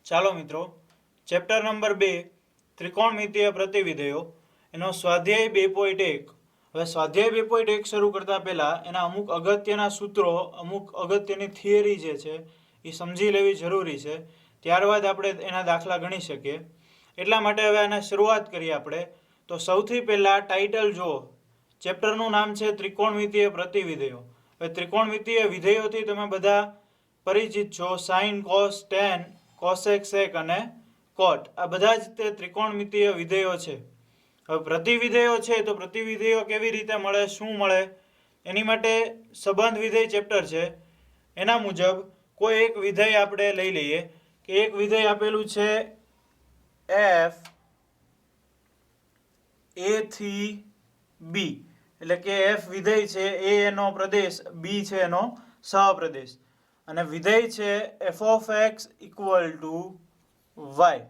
ચાલો મિત્રો, chapter number 2 ત્રિકોણમિતીય પ્રતિવિધેયો એનો સ્વાધ્યાય 2.1. હવે સ્વાધ્યાય 2.1 શરૂ કરતા પહેલા એના અમુક અગત્યના સૂત્રો, અમુક અગત્યની થિયરી જે છે એ સમજી લેવી જરૂરી છે. ત્યારબાદ આપણે એના દાખલા ગણી શકીએ. એટલા માટે હવે આને શરૂઆત કરીએ આપણે. તો સૌથી પહેલાં ટાઇટલ જુઓ. ચેપ્ટરનું નામ છે ત્રિકોણમિતીય પ્રતિવિધેયો. હવે ત્રિકોણમિતીય વિધેયોથી તમે બધા પરિચિત છો. સાઇન, કોસ, ટેન, કોસેક, સેક અને કોટ, આ બધા જ તે ત્રિકોણમિતીય વિધેયો છે. હવે પ્રતિવિધેયો છે તો પ્રતિવિધેયો કેવી રીતે મળે, શું મળે, એની માટે સંબંધ વિધેય ચેપ્ટર છે. એના મુજબ કોઈ એક વિધેય આપણે લઈ લઈએ કે એક વિધેય આપેલું છે એફ એ થી બી, એટલે કે એફ વિધેય છે, એ એનો પ્રદેશ, બી છે એનો સહપ્રદેશ, અને વિધેય છે F of x equal to Y.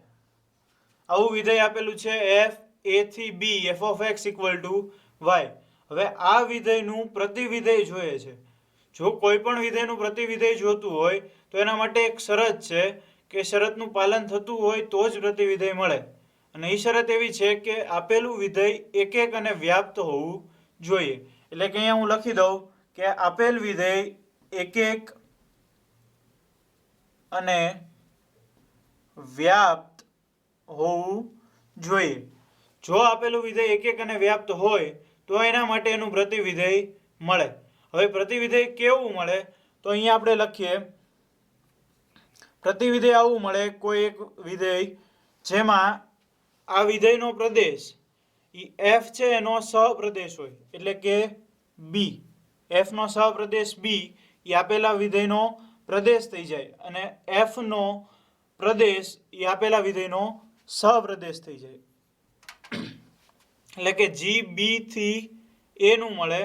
આવું વિધેય આપેલું છે એફ એ થી B F of x equal to Y. હવે આ વિધેયનું પ્રતિવિધેય જોઈએ છે. જો કોઈ પણ વિધેયનું પ્રતિવિધેય જોતું હોય તો એના માટે એક શરત છે કે શરતનું પાલન થતું હોય તો જ પ્રતિવિધેય મળે. અને એ શરત એવી છે કે આપેલું વિધેય એક એક અને વ્યાપ્ત હોવું જોઈએ. એટલે કે અહીંયા હું લખી દઉં કે આપેલ વિધેય એક એક અને વ્યાપ્ત હોવું જોઈએ. જો આપેલું વિધેય એક એક અને વ્યાપ્ત હોય તો એના માટે એનું પ્રતિવિધેય મળે. હવે પ્રતિવિધેય કેવું મળે તો અહીંયા આપણે લખીએ, પ્રતિવિધેય આવું મળે, કોઈ એક વિધેય જેમાં આ વિધેયનો પ્રદેશ એ એફ છે એનો સહપ્રદેશ હોય, એટલે કે બી, એફ નો સહપ્રદેશ બી એ આપેલા વિધેયનો પ્રદેશ થઈ જાય, અને એફ નો પ્રદેશ એ આપેલા વિધેયનો સહપ્રદેશ થઈ જાય. એટલે કે જી બી થી એ નું મળે,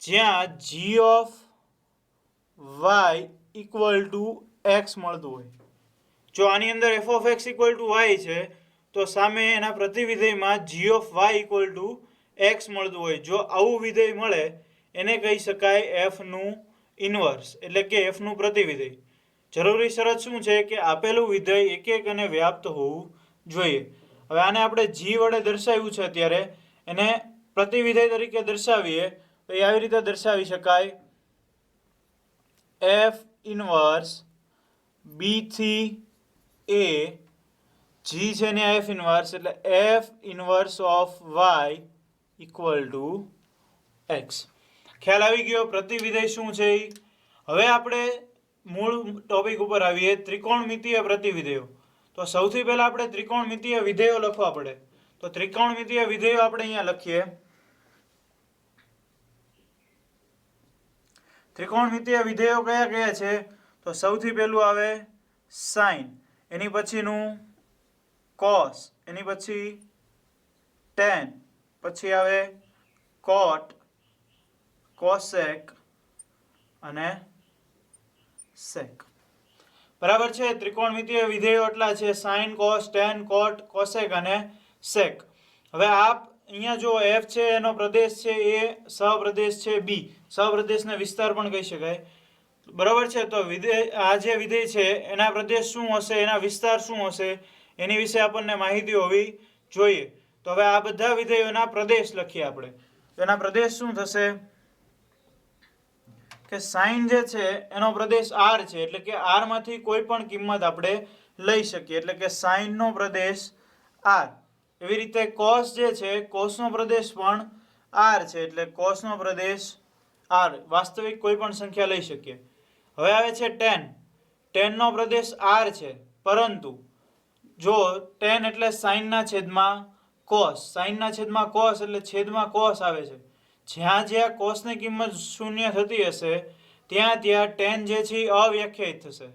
જ્યાં g of Y equal to x મળતું હોય. જો આની અંદર f of x equal to y છે તો સામે એના પ્રતિવિધેયમાં g of Y equal to x મળતું હોય. જો આવું વિધેય મળે એને કહી શકાય એફનું ઇનવર્સ, એટલે કે એફનું પ્રતિવિધેય. જરૂરી શરત શું છે કે આપેલું વિધેય એક એક અને વ્યાપ્ત હોવું જોઈએ. હવે આને આપણે જી વડે દર્શાવ્યું છે અત્યારે, એને પ્રતિવિધેય તરીકે દર્શાવીએ તો એ આવી રીતે દર્શાવી શકાય, એફ ઇનવર્સ બી થી એ, જી છે ને એફ ઇનવર્સ, એટલે F inverse of Y equal to X. ખ્યાલ આવી ગયો પ્રતિવિધેય શું છે. હવે આપણે મૂળ ટોપિક ઉપર આવીએ, ત્રિકોણમિતીય પ્રતિવિધેયો. તો સૌથી પહેલા આપણે ત્રિકોણમિતીય વિધેયો લખવા પડે. તો ત્રિકોણમિતીય વિધેયો આપણે અહીંયા લખીએ. ત્રિકોણમિતીય વિધેયો કયા કયા છે તો સૌથી પહેલું આવે સાઇન, એની પછીનું કોસ, એની પછી ટેન, પછી આવે કોટ, કોસેક અને સેક. બરાબર છે. ત્રિકોણમિતીય વિધેયો એટલા છે, સાઇન, કોસ, ટેન, કોટ, કોસેક અને સેક. હવે આપ અહીંયા જો એફ છે એનો પ્રદેશ છે એ, સહપ્રદેશ છે બી, સહપ્રદેશને વિસ્તાર પણ કહી શકાય. બરાબર છે. તો વિધેય, આ જે વિધેય છે એના પ્રદેશ શું હશે, એના વિસ્તાર શું હશે, એની વિશે આપણને માહિતી હોવી જોઈએ. તો હવે આ બધા વિધેયોના પ્રદેશ લખીએ આપણે. તો એના પ્રદેશ શું થશે કે સાઇન જે છે એનો પ્રદેશ આર છે, એટલે કે આર માંથી કોઈ પણ કિંમત આપણે લઈ શકીએ, એટલે કે સાઇન નો પ્રદેશ આર. એવી રીતે કોસ જે છે, કોસ નો પ્રદેશ પણ આર છે, એટલે કોસ નો પ્રદેશ આર, વાસ્તવિક કોઈ પણ સંખ્યા લઈ શકીએ. હવે આવે છે ટેન. ટેન નો પ્રદેશ આર છે, પરંતુ જો ટેન એટલે સાઇનના છેદમાં કોસ, સાઇનના છેદમાં કોસ એટલે છેદમાં કોસ આવે છે. જ્યાં જ્યાં કોસની કિંમત શૂન્ય થતી હશે ત્યાં ત્યાં ટેન જે છે એ અવ્યાખ્યાયિત થશે.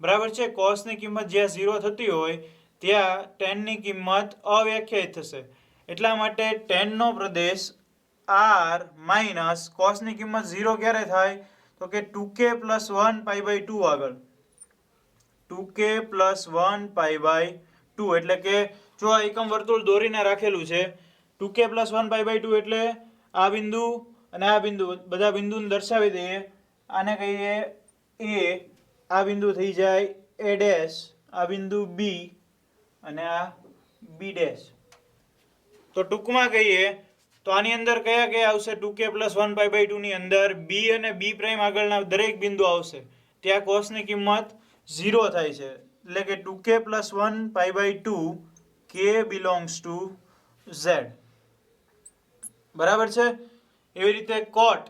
બરાબર છે. કોસની કિંમત જ્યાં 0 થતી હોય ત્યાં ટેનની કિંમત અવ્યાખ્યાયિત થશે. એટલા માટે ટેનનો પ્રદેશ આર માઇનસ કોસની કિંમત 0 ક્યારે થાય તો કે 2k પ્લસ 1 પાઈ બાય 2 આગળ, 2k પ્લસ 1 પાઈ બાય 2. એટલે કે જો આ એકમ વર્તુળ દોરીને રાખેલું છે, 2k પ્લસ 1 પાઈ બાય 2 એટલે આ બિંદુ અને આ બિંદુ, બધા બિંદુને દર્શાવી દઈએ. આને કહીએ એ, આ બિંદુ થઈ જાય એ ડેશ, આ બિંદુ બી અને આ બી ડેશ. તો ટૂંકમાં કહીએ તો આની અંદર કયા કયા આવશે? 2k + 1π/2 ની અંદર બી અને બી પ્રાઇમ આગળના દરેક બિંદુ આવશે ત્યાં કોસની કિંમત 0 થાય છે. એટલે કે 2k + 1π/2 k belongs to z. બરાબર છે. એવી રીતે કોટ,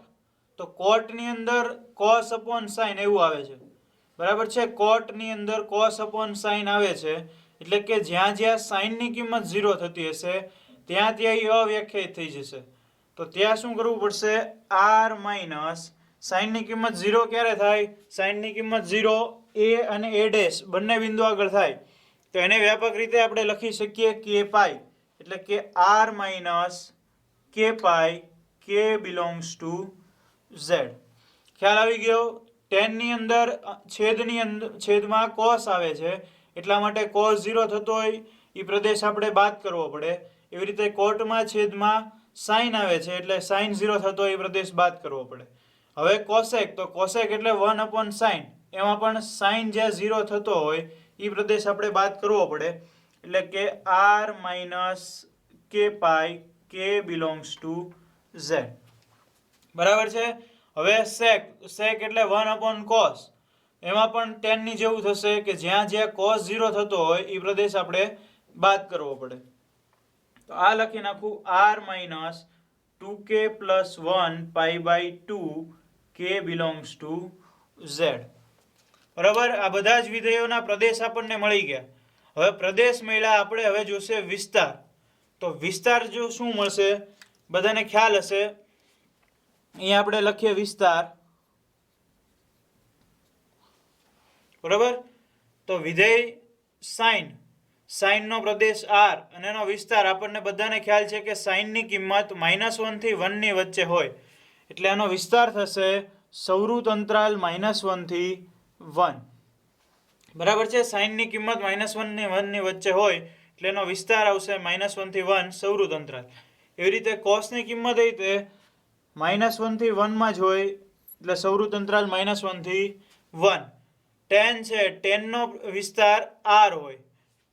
તો કોટની અંદર cos / sin એવું આવે છે. બરાબર છે. કોટની અંદર cos / sin આવે છે. એટલે કે જ્યાં જ્યાં sin ની કિંમત 0 થતી હશે ત્યાં ત્યાં એ અવ્યાખ્યાયિત થઈ જશે. તો ત્યાં શું કરવું પડશે? r - sin ની કિંમત 0 ક્યારે થાય? sin ની કિંમત 0 a અને a ડેશ બંને બિંદુ આગળ થાય તો એને વ્યાપક રીતે આપણે લખી શકીએ k પાઈ. એટલે કે r - k pi k belongs to z. ખ્યાલ આવી ગયો? tan ની અંદર છેદમાં cos આવે છે એટલા માટે cos 0 થતો હોય એ પ્રદેશ આપણે બાદ કરવો પડે. એવી રીતે કોટમાં છેદમાં sin આવે છે એટલે sin 0 થતો હોય એ પ્રદેશ બાદ કરવો પડે. હવે કોસેક, તો કોસેક એટલે 1/sin. એમાં પણ sin જ્યાં 0 થતો હોય એ પ્રદેશ આપણે બાદ કરવો પડે. એટલે કે r - k pi k belongs to z. બરાબર છે. હવે sec એટલે 1/cos. એમાં પણ tan ની જેવું થશે કે જ્યાં જ્યાં cos 0 થતો હોય એ પ્રદેશ આપણે બાદ કરવો પડે. તો આ લખી નાખું r - 2k + 1π/2 k belongs to z. બરાબર. આ બધા જ વિધેયોના પ્રદેશ આપણને મળી ગયા. હવે પ્રદેશ મળ્યા, આપણે હવે જોશે વિસ્તાર. તો વિસ્તાર જો શું મળશે? બધાને ખ્યાલ હશે. અહીંયા આપણે લખીએ વિસ્તાર. બરાબર. તો વિધેય sin નો પ્રદેશ r અને એનો વિસ્તાર આપણને બધાને ખ્યાલ છે કે sin ની કિંમત -1 થી 1 ની વચ્ચે હોય એટલે એનો વિસ્તાર થશે સૌરુત અંતરાલ -1 થી 1. બરાબર છે. sin ની કિંમત -1 ને 1 ની વચ્ચે હોય એટલે એનો વિસ્તાર આવશે -1 થી 1 સૌરુત અંતરાલ. એવી રીતે cos ની કિંમત એ રીતે -1 થી 1 માં જ હોય એટલે સૌરુત અંતરાલ -1 થી 1. tan છે, tan નો વિસ્તાર r હોય.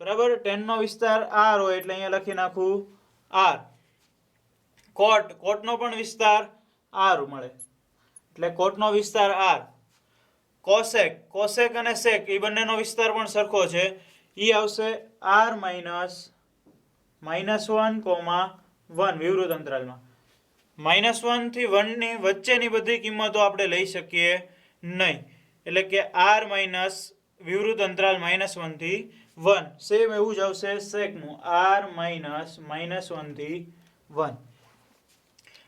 બરાબર. tan નો વિસ્તાર r હોય એટલે અહીંયા લખી નાખું r. કોટનો પણ વિસ્તાર r મળે એટલે કોટનો વિસ્તાર r. કોસેક અને sec એ બંનેનો વિસ્તાર પણ સરખો છે. એ આવશે r - -1, વિવૃત અંતરાલમાં. -1 થી 1 ની વચ્ચેની બધી કિંમતો આપણે લઈ શકીએ નહીં. એટલે કે r - વિવૃત અંતરાલ -1 થી 1. સેમ એવું જ આવશે સેકનું r - -1 થી 1.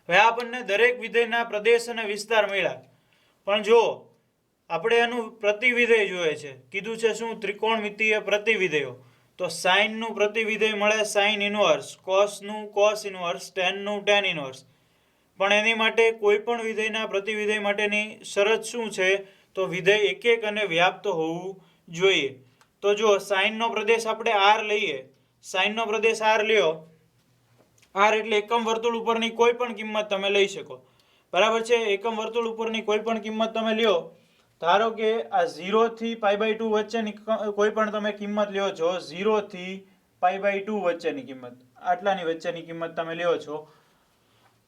હવે આપણને દરેક વિધેયના પ્રદેશ અને વિસ્તાર મળ્યા. પણ જો આપણે એનું પ્રતિવિધેય જોઈએ છે, કીધું છે શું? ત્રિકોણમિતિય પ્રતિવિધેયો. તો sin નું પ્રતિવિધેય મળે sin ઇનવર્સ, cos નું cos ઇનવર્સ, tan નું tan ઇનવર્સ. પણ એની માટે કોઈ પણ વિધેયના પ્રતિવિધેય માટેની શરત શું છે? તો વિધેય એક એક અને વ્યાપ્ત હોવું જોઈએ. તો જો sin નો પ્રદેશ આપણે r લઈએ, sin નો પ્રદેશ r લ્યો, r એટલે એકમ વર્તુળ ઉપરની કોઈ પણ કિંમત તમે લઈ શકો. બરાબર છે. એકમ વર્તુળ ઉપરની કોઈ પણ કિંમત તમે લ્યો. ધારો કે આ 0 થી π/2 વચ્ચેની કોઈ પણ તમે કિંમત લ્યો છો, 0 થી π/2 વચ્ચેની કિંમત, આટલાની વચ્ચેની કિંમત તમે લ્યો છો,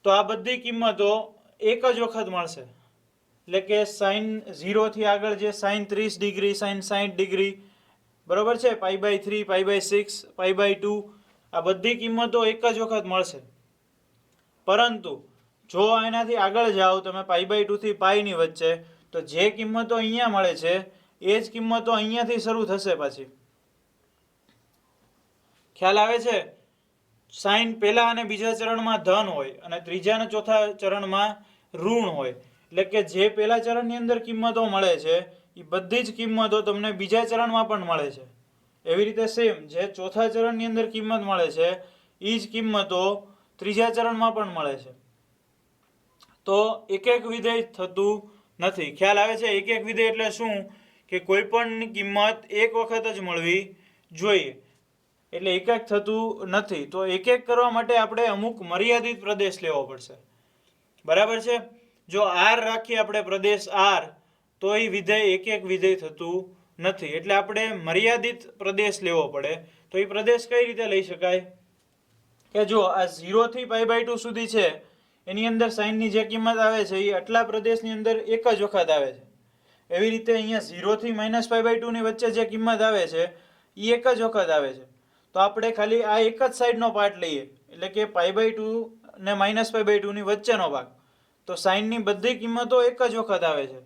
તો આ બધી કિંમતો એક જ વખત મળશે. એટલે કે sin 0 થી આગળ જે sin 30 ડિગ્રી, sin 60 ડિગ્રી, બરાબર છે, π/3, π/6, π/2, આ બધી કિંમતો એક જ વખત મળશે. પરંતુ જો એનાથી આગળ જાઓ તમે π/2 થી π ની વચ્ચે, તો જે કિંમતો અહીંયા મળે છે એ જ કિંમતો અહીંયાથી શરૂ થશે પાછી. ખ્યાલ આવે છે? સાઇન પહેલા અને બીજા ચરણમાં ધન હોય અને ત્રીજા અને ચોથા ચરણમાં ઋણ હોય. એટલે કે જે પહેલા ચરણની અંદર કિંમતો મળે છે એ બધી જ કિંમતો તમને બીજા ચરણમાં પણ મળે છે. એવી રીતે સેમ જે ચોથા ચરણની અંદર કિંમત મળે છે એ જ કિંમતો ત્રીજા ચરણમાં પણ મળે છે. તો એક એક વિધેય થતું નથી. ખ્યાલ આવે છે? એક એક વિધેય એટલે શું? કે કોઈ પણ કિંમત એક વખત જ મળવી જોઈએ. એટલે એક એક થતું નથી. તો એક એક કરવા માટે આપણે અમુક મર્યાદિત પ્રદેશ લેવો પડશે. બરાબર છે? જો r રાખીએ આપણે પ્રદેશ r, તો એ વિધેય એક એક વિધેય થતું નથી, એટલે આપણે મર્યાદિત પ્રદેશ લેવો પડે. તો એ પ્રદેશ કઈ રીતે લઈ શકાય કે જો આ 0 થી π/2 સુધી છે એની અંદર સાઈનની જે કિંમત આવે છે એ આટલા પ્રદેશની અંદર એક જ વખત આવે છે. એવી રીતે અહીંયા 0 થી -π/2 ની વચ્ચે જે કિંમત આવે છે એ એક જ વખત આવે છે. તો આપણે ખાલી આ એક જ સાઈડનો પાર્ટ લઈએ એટલે કે π/2 ને -π/2 ની વચ્ચેનો ભાગ, તો સાઈનની બધી કિંમતો એક જ વખત આવે છે.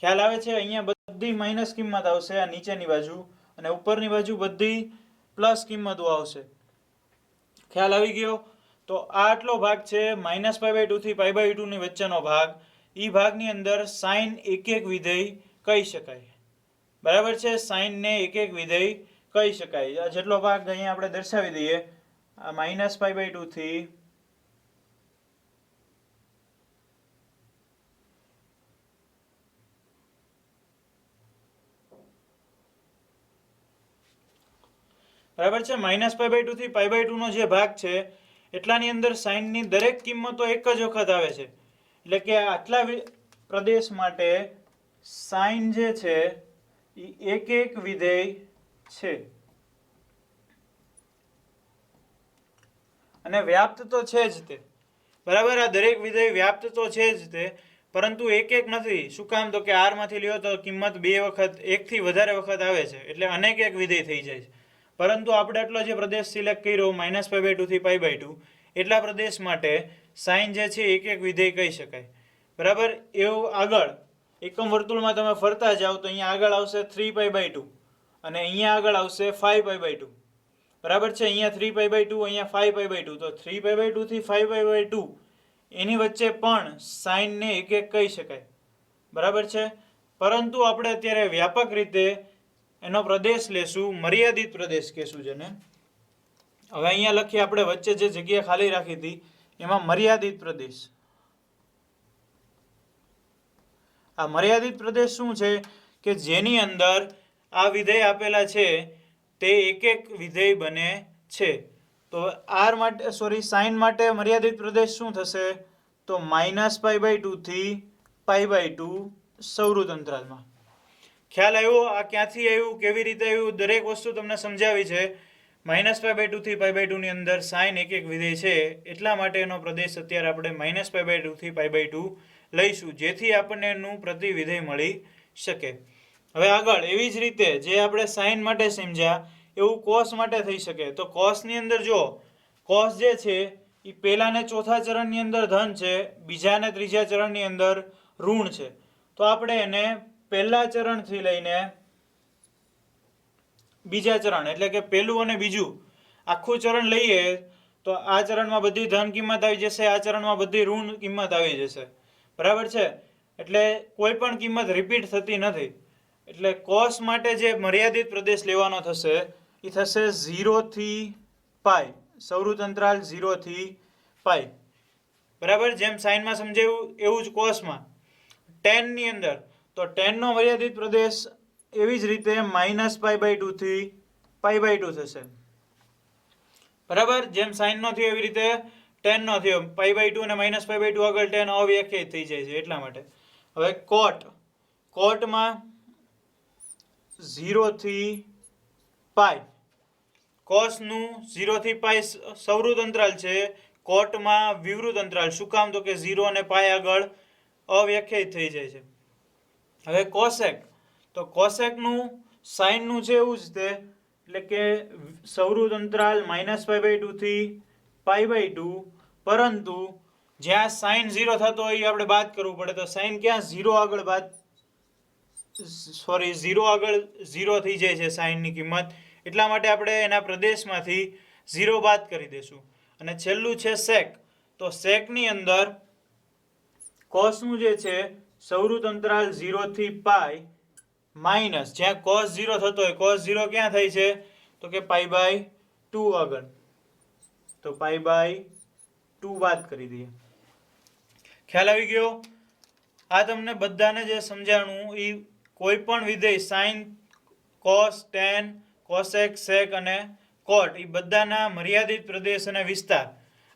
ખ્યાલ આવે છે? અહીંયા બધી માઇનસ કિંમત આવશે આ નીચેની બાજુ, અને ઉપરની બાજુ બધી પ્લસ કિંમતો આવશે. ખ્યાલ આવી ગયો? તો આ આટલો ભાગ છે -π/2 થી π/2 ની વચ્ચેનો ભાગ. એ ભાગની અંદર સાઈન એક એક વિધેય કહી શકાય. બરાબર છે? સાઈનને એક એક વિધેય કહી શકાય. આ જેટલો ભાગ અહીંયા આપણે દર્શાવી દઈએ, આ -π/2 થી બરાબર છે, -π/2 થી π/2 નો જે ભાગ છે એટલાની અંદર સાઈનની દરેક કિંમતો એક જ વખત આવે છે. એટલે કે આટલા પ્રદેશ માટે સાઈન જે છે એ એક એક વિધેય છે. અને વ્યાપ્ત તો છે જ તે. બરાબર? આ દરેક વિધેય વ્યાપ્ત તો છે જ તે, પરંતુ એક એક નથી. શું કામ? તો કે r માંથી લ્યો તો કિંમત બે વખત, એક થી વધારે વખત આવે છે, એટલે અનેક એક વિધેય થઈ જાય છે. પરંતુ આપણે આટલો જે પ્રદેશ સિલેક્ટ કર્યો -π/2 થી π/2, એટલા પ્રદેશ માટે સાઈન જે છે એક એક વિધેય કહી શકાય. બરાબર? એવું આગળ એકમ વર્તુળમાં તમે ફરતા જાઓ તો અહીંયા આગળ આવશે 3π/2 અને અહીંયા આગળ આવશે 5π/2. બરાબર છે? અહીંયા 3π/2, અહીંયા 5π/2. તો 3π/2 થી 5π/2 એની વચ્ચે પણ સાઈનને એક એક કહી શકાય. બરાબર છે? પરંતુ આપણે અત્યારે વ્યાપક રીતે એનો પ્રદેશ લેશું, મર્યાદિત પ્રદેશ કહેશું જેને. હવે અહીંયા લખીએ આપણે, વચ્ચે જે જગ્યા ખાલી રાખી હતી એમાં મર્યાદિત પ્રદેશ. આ મર્યાદિત પ્રદેશ શું છે કે જેની અંદર આ વિધેય આપેલા છે તે એક એક વિધેય બને છે. તો r માટે સાઈન માટે મર્યાદિત પ્રદેશ શું થશે? તો -π/2 થી π/2 સૌરુત અંતરાલમાં. ખ્યાલ આવ્યો? આ ક્યાંથી આવ્યું, કેવી રીતે આવ્યું, દરેક વસ્તુ તમને સમજાવી છે. -π/2 થી π/2 ની અંદર સાઈન એક એક વિધેય છે, એટલા માટે એનો પ્રદેશ અત્યારે આપણે -π/2 થી π/2 લઈશું, જેથી આપણને એનું પ્રતિ વિધેય મળી શકે. હવે આગળ એવી જ રીતે જે આપણે સાઈન માટે સમજ્યા એવું કોસ માટે થઈ શકે. તો કોસની અંદર જો કોસ જે છે એ પહેલા ને ચોથા ચરણની અંદર ધન છે, બીજા ને ત્રીજા ચરણની અંદર ઋણ છે. તો આપણે એને પહેલા ચરણથી લઈને બીજા ચરણ, એટલે કે પહેલું અને બીજું આખું ચરણ લઈએ તો આ ચરણમાં બધી ધન કિંમત આવી જશે, આ ચરણમાં બધી ઋણ કિંમત આવી જશે. બરાબર છે? એટલે કોઈ પણ કિંમત રિપીટ થતી નથી. એટલે કોસ માટે જે મર્યાદિત પ્રદેશ લેવાનો થશે એ થશે 0 થી π, સૌરુત અંતરાલ 0 થી π. બરાબર? જેમ સાઈનમાં સમજાયું એવું જ કોસમાં. tan ની અંદર તો tan નો મર્યાદિત પ્રદેશ એવી જ રીતે -π/2 થી π/2 થશે. બરાબર? જેમ સાઈન નો થયો એવી રીતે tan નો થયો. π/2 અને -π/2 આગળ tan અવ્યાખ્યાયિત થઈ જાય છે એટલા માટે. હવે કોટમાં 0 થી π, કોસનું 0 થી π સૌરુત અંતરાલ છે, કોટમાં વિવૃત અંતરાલ. શું કામ? તો કે 0 અને π આગળ અવ્યાખ્યાયિત થઈ જાય છે. હવે કોસેક, તો કોસેકનું સાઈનનું છે એવું જ તે, એટલે કે સૌરુત અંતરાલ -π/2 થી π/2, પરંતુ જ્યાં સાઈન 0 થતો હોય એ આપણે બાદ કરવું પડે. તો સાઈન ક્યાં 0 આગળ 0 થઈ જાય છે સાઈનની કિંમત, એટલા માટે આપણે એના પ્રદેશમાંથી 0 બાદ કરી દેશું. અને છેલ્લું છે સેક. તો સેકની અંદર કોસનું જે છે સૌરુત અંતરાલ 0 થી π માઇનસ, જ્યાં cos 0 થતો હોય, cos 0 ક્યાં થાય છે? તો કે π/2 આગળ. તો π/2 બાદ કરી દઈએ. ખ્યાલ આવી ગયો? આ તમને બધાને જે સમજાણું એ કોઈ પણ વિધેય સાઈન, કોસ, tan, કોસેક, સેક અને કોટ એ બધાના મર્યાદિત પ્રદેશ અને વિસ્તાર,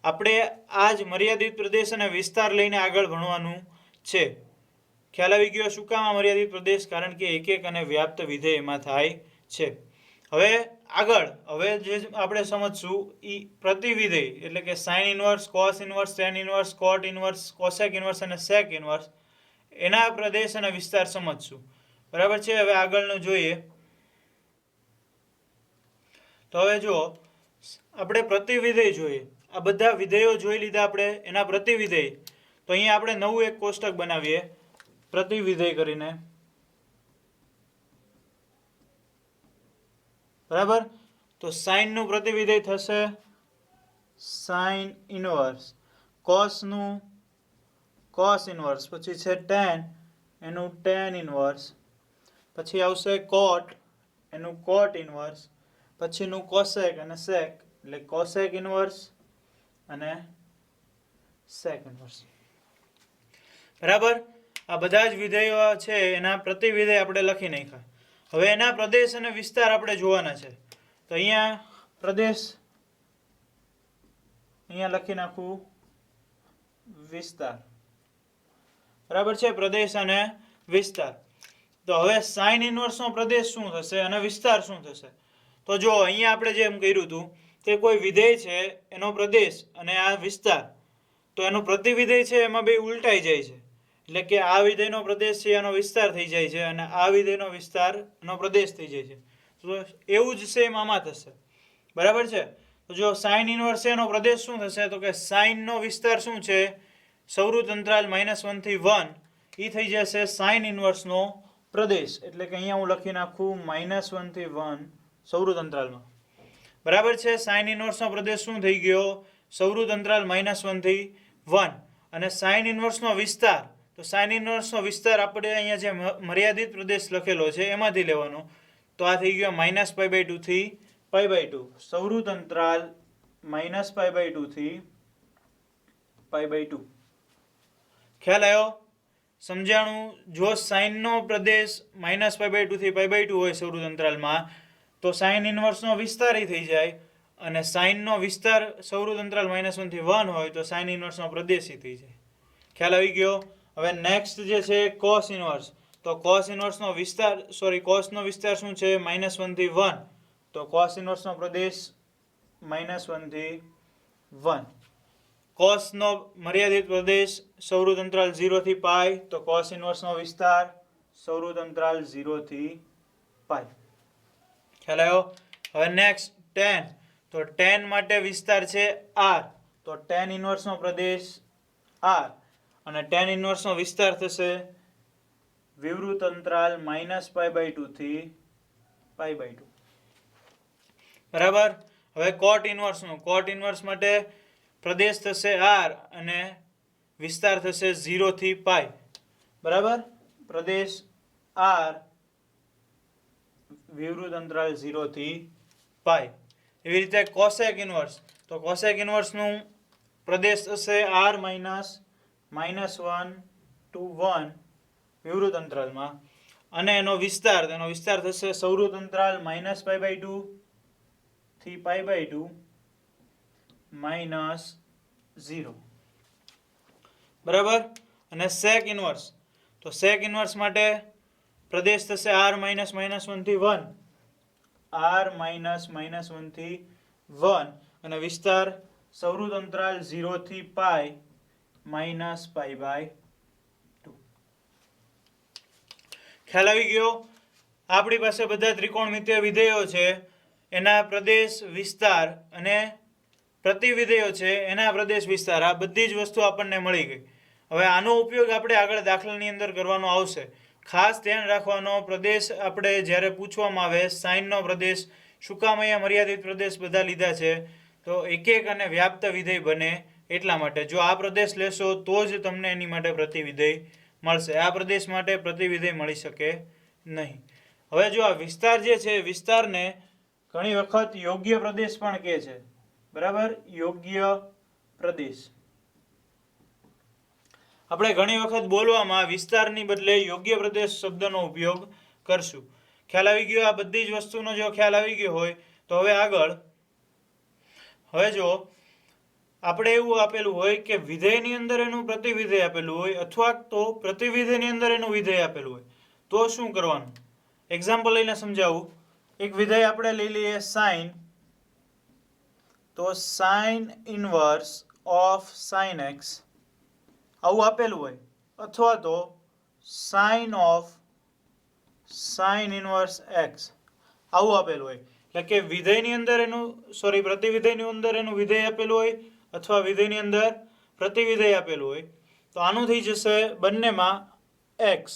આપણે આ જ મર્યાદિત પ્રદેશ અને વિસ્તાર લઈને આગળ ભણવાનું છે. ખ્યાલ આવી ગયો શું કામ મર્યાદિત પ્રદેશ? કારણ કે એકક અને વ્યાપ્ત વિધેય એમાં થાય છે. હવે આગળ હવે જે આપણે સમજશું એ પ્રતિવિધેય એટલે કે sine inverse, cos inverse, tan inverse, cot inverse, cosec inverse અને સેક ઇનવર્સ એના પ્રદેશ અને વિસ્તાર સમજશું. બરાબર છે. હવે આગળનું જોઈએ તો હવે જો આપણે પ્રતિવિધેય જોઈએ, આ બધા વિધેયો જોઈ લીધા આપણે, એના પ્રતિવિધેય. તો અહીંયા આપણે નવું એક કોષ્ટક બનાવીએ પ્રતિવિધેય કરીને. બરાબર. તો સાઇન નું પ્રતિવિધેય થશે સાઇન ઇનવર્સ, કોસ નું કોસ ઇનવર્સ, પછી છે ટેન એનું ટેન ઇનવર્સ, પછી આવશે કોટ એનું કોટ ઇનવર્સ, પછીનું કોસેક અને સેક એટલે કોસેક ઇનવર્સ અને સેક ઇનવર્સ. બરાબર. આ બધા જ વિધેયો છે એના પ્રતિવિધેય આપણે લખી નાખ્યા. હવે એના પ્રદેશ અને વિસ્તાર આપણે જોવાના છે. તો અહીંયા પ્રદેશ અહીંયા લખી નાખું વિસ્તાર. બરાબર છે. પ્રદેશ અને વિસ્તાર. તો હવે સાઇન ઇનવર્સ નો પ્રદેશ શું થશે અને વિસ્તાર શું થશે? તો જો અહીંયા આપણે જેમ કર્યું હતું તે કોઈ વિધેય છે એનો પ્રદેશ અને આ વિસ્તાર, તો એનું પ્રતિવિધેય છે એમાં બે ઉલટાઈ જાય છે. એટલે કે આ વિધેયનો પ્રદેશ છે એનો વિસ્તાર થઈ જાય છે અને આ વિધેયનો વિસ્તાર એનો પ્રદેશ થઈ જાય છે. તો એવું જ સેમ આમાં થશે. બરાબર છે. તો જો સાઇન ઇનવર્સ છે એનો પ્રદેશ શું થશે? તો કે સાઇન નો વિસ્તાર શું છે? સૌરુત અંતરાલ -1 થી 1 એ થઈ જશે સાઇન ઇનવર્સ નો પ્રદેશ. એટલે કે અહીંયા હું લખી નાખું -1 થી 1 સૌરુત અંતરાલમાં. બરાબર છે. સાઇન ઇનવર્સ નો પ્રદેશ શું થઈ ગયો? સૌરુત અંતરાલ -1 થી 1. અને સાઇન ઇનવર્સ નો વિસ્તાર, તો સાઇન ઇનવર્સ નો વિસ્તાર આપણે અહીંયા જે મર્યાદિત પ્રદેશ લખેલો છે એમાંથી લેવાનો. તો આ થઈ ગયો -π/2 થી π/2. સૌરુત અંતરાલ -π/2 થી π/2. ખ્યાલ આવ્યો? સમજાણું? જો સાઇન નો પ્રદેશ -π/2 થી π/2 હોય સૌરુત અંતરાલમાં, તો સાઇન ઇનવર્સ નો વિસ્તાર થઈ જાય. અને સાઇન નો વિસ્તાર સૌરુત અંતરાલ -1 થી 1 હોય તો સાઇન ઇનવર્સ નો પ્રદેશ થઈ જાય. ખ્યાલ આવી ગયો? હવે નેક્સ્ટ જે છે કોસ ઇનવર્સ. તો કોસ ઇનવર્સ નો વિસ્તાર કોસ નો વિસ્તાર શું છે? -1 થી 1. તો કોસ ઇનવર્સ નો પ્રદેશ -1 થી 1. કોસ નો મર્યાદિત પ્રદેશ સૌરુત અંતરાલ 0 થી π. તો કોસ ઇનવર્સ નો વિસ્તાર સૌરુત અંતરાલ 0 થી π. ખ્યાલ આવ્યો? હવે નેક્સ્ટ ટેન. તો ટેન માટે વિસ્તાર છે r. તો ટેન ઇનવર્સ નો પ્રદેશ r અને ટેન ઇનવર્સ નો વિસ્તાર થશે વિવૃત અંતરાલ -π/2 થી π/2. બરાબર. હવે કોટ ઇનવર્સ નું. કોટ ઇનવર્સ માટે પ્રદેશ થશે r અને વિસ્તાર થશે 0 થી π. બરાબર. પ્રદેશ r વિવૃત અંતરાલ 0 થી π. એવી રીતે કોસેક ઇનવર્સ. તો કોસેક ઇનવર્સ નું પ્રદેશ થશે r -1 to 1 વિવૃત અંતરાલમાં અને એનો વિસ્તાર થશે સૌરુત અંતરાલ -π/2 થી π/2 -0. બરાબર. અને સેક ઇનવર્સ. તો સેક ઇનવર્સ માટે પ્રદેશ થશે r -1 થી 1. r -1 થી 1 અને વિસ્તાર સૌરુત અંતરાલ 0 થી π -π/2. ખ્યાલ આવી ગયો? આપણી પાસે બધા ત્રિકોણમિતિય વિધેયો છે એના પ્રદેશ વિસ્તાર અને પ્રતિવિધેયો છે એના પ્રદેશ વિસ્તાર. આ બધી જ વસ્તુ આપણને મળી ગઈ. હવે આનો ઉપયોગ આપણે આગળ દાખલાની અંદર કરવાનો આવશે. ખાસ ધ્યાન રાખવાનો, પ્રદેશ આપણે જ્યારે પૂછવામાં આવે સાઇનનો પ્રદેશ શું કામ અહીંયા મર્યાદિત પ્રદેશ બધા લીધા છે? તો એકક અને વ્યાપ્ત વિધેય બને એટલા માટે. જો આ પ્રદેશ લેશો તો જ તમને એની માટે પ્રતિવિધેય મળશે. આ પ્રદેશ માટે પ્રતિવિધેય મળી શકે નહીં. હવે જો આ વિસ્તાર જે છે વિસ્તારને ઘણી વખત યોગ્ય પ્રદેશ પણ કહે છે. બરાબર. યોગ્ય પ્રદેશ. આપણે ઘણી વખત બોલવામાં વિસ્તારની બદલે યોગ્ય પ્રદેશ શબ્દનો ઉપયોગ કરશું. ખ્યાલ આવી ગયો? આ બધી જ વસ્તુનો જો ખ્યાલ આવી ગયો હોય તો હવે આગળ. હવે જો આપણે એવું આપેલું હોય કે વિધેયની અંદર એનું પ્રતિવિધેય આપેલું હોય અથવા તો પ્રતિવિધેયની અંદર એનું વિધેય આપેલું હોય તો શું કરવાનું? એક્ઝામ્પલ લઈને સમજાવું. એક વિધેય આપણે લઈ લઈએ સાઇન, તો sine inverse of sine X આવું આપેલું હોય, અથવા તો sine of sine inverse x આવું આપેલું હોય. એટલે કે વિધેયની અંદર એનું પ્રતિવિધેયની અંદર એનું વિધેય આપેલું હોય અથવા વિધેયની અંદર પ્રતિવિધેય આપેલું હોય. તો આનું થઈ જશે બંનેમાં એક્સ.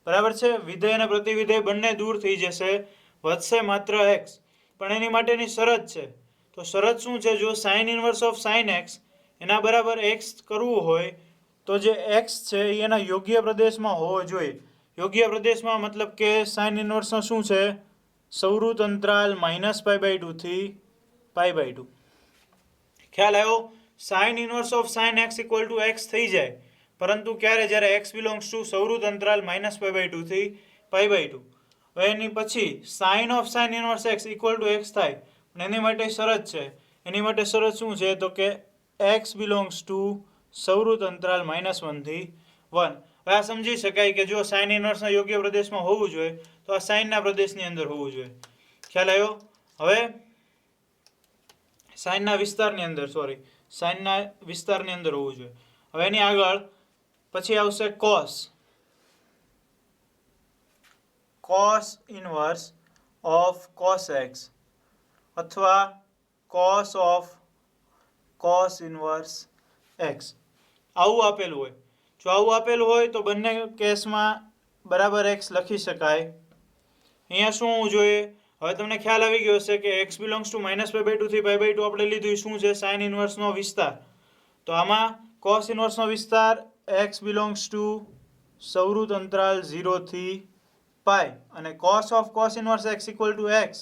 બરાબર છે? વિધેય અને પ્રતિવિધેય બંને દૂર થઈ જશે, વધશે માત્ર એક્સ. પણ એની માટેની શરત છે. તો શરત શું છે? જો sine inverse of sine x એના બરાબર એક્સ કરવું હોય તો જે એક્સ છે એ એના યોગ્ય પ્રદેશમાં હોવો જોઈએ. યોગ્ય પ્રદેશમાં મતલબ કે સાઇન ઇનવર્સનો શું છે? સૌરુત અંતરાલ -π/2 થી π/2. ખ્યાલ આવ્યો? Sign inverse of sine x equal to x થઈ જાય, પરંતુ ક્યારે? જ્યારે એક્સ બિલોંગ્સ ટુ સૌરુત અંતરાલ -π/2 થી π/2. હવે એની પછી sine of sine inverse x equal to X થાય, પણ એની માટે શરત છે. એની માટે શરત શું છે? તો કે એક્સ બિલોંગ્સ ટુ સૌરુત અંતરાલ -1 થી 1. હવે આ સમજી શકાય કે જો સાઇન ઇનવર્સના યોગ્ય પ્રદેશમાં હોવું જોઈએ તો આ સાઇનના પ્રદેશની અંદર હોવું જોઈએ. ખ્યાલ આવ્યો? હવે સાઇનના વિસ્તારની અંદર હોવું જોઈએ. હવે એની આગળ પછી આવશે cos inverse of cos x અથવા cos of cos inverse x આવું આપેલું હોય. જો આવું આપેલું હોય તો બંને કેસમાં બરાબર એક્સ લખી શકાય. અહીંયા શું હોવું જોઈએ? હવે તમને ખ્યાલ આવી ગયો હશે કે એક્સ બિલોંગ્સ ટુ -π/2 થી π/2 આપણે લીધું. શું છે? સાઇન ઇનવર્સનો વિસ્તાર. તો આમાં કોસ ઇનવર્સનો વિસ્તાર એક્સ બિલોંગ્સ ટુ સૌરુત અંતરાલ 0 થી π, અને cos of cos inverse x equal to x,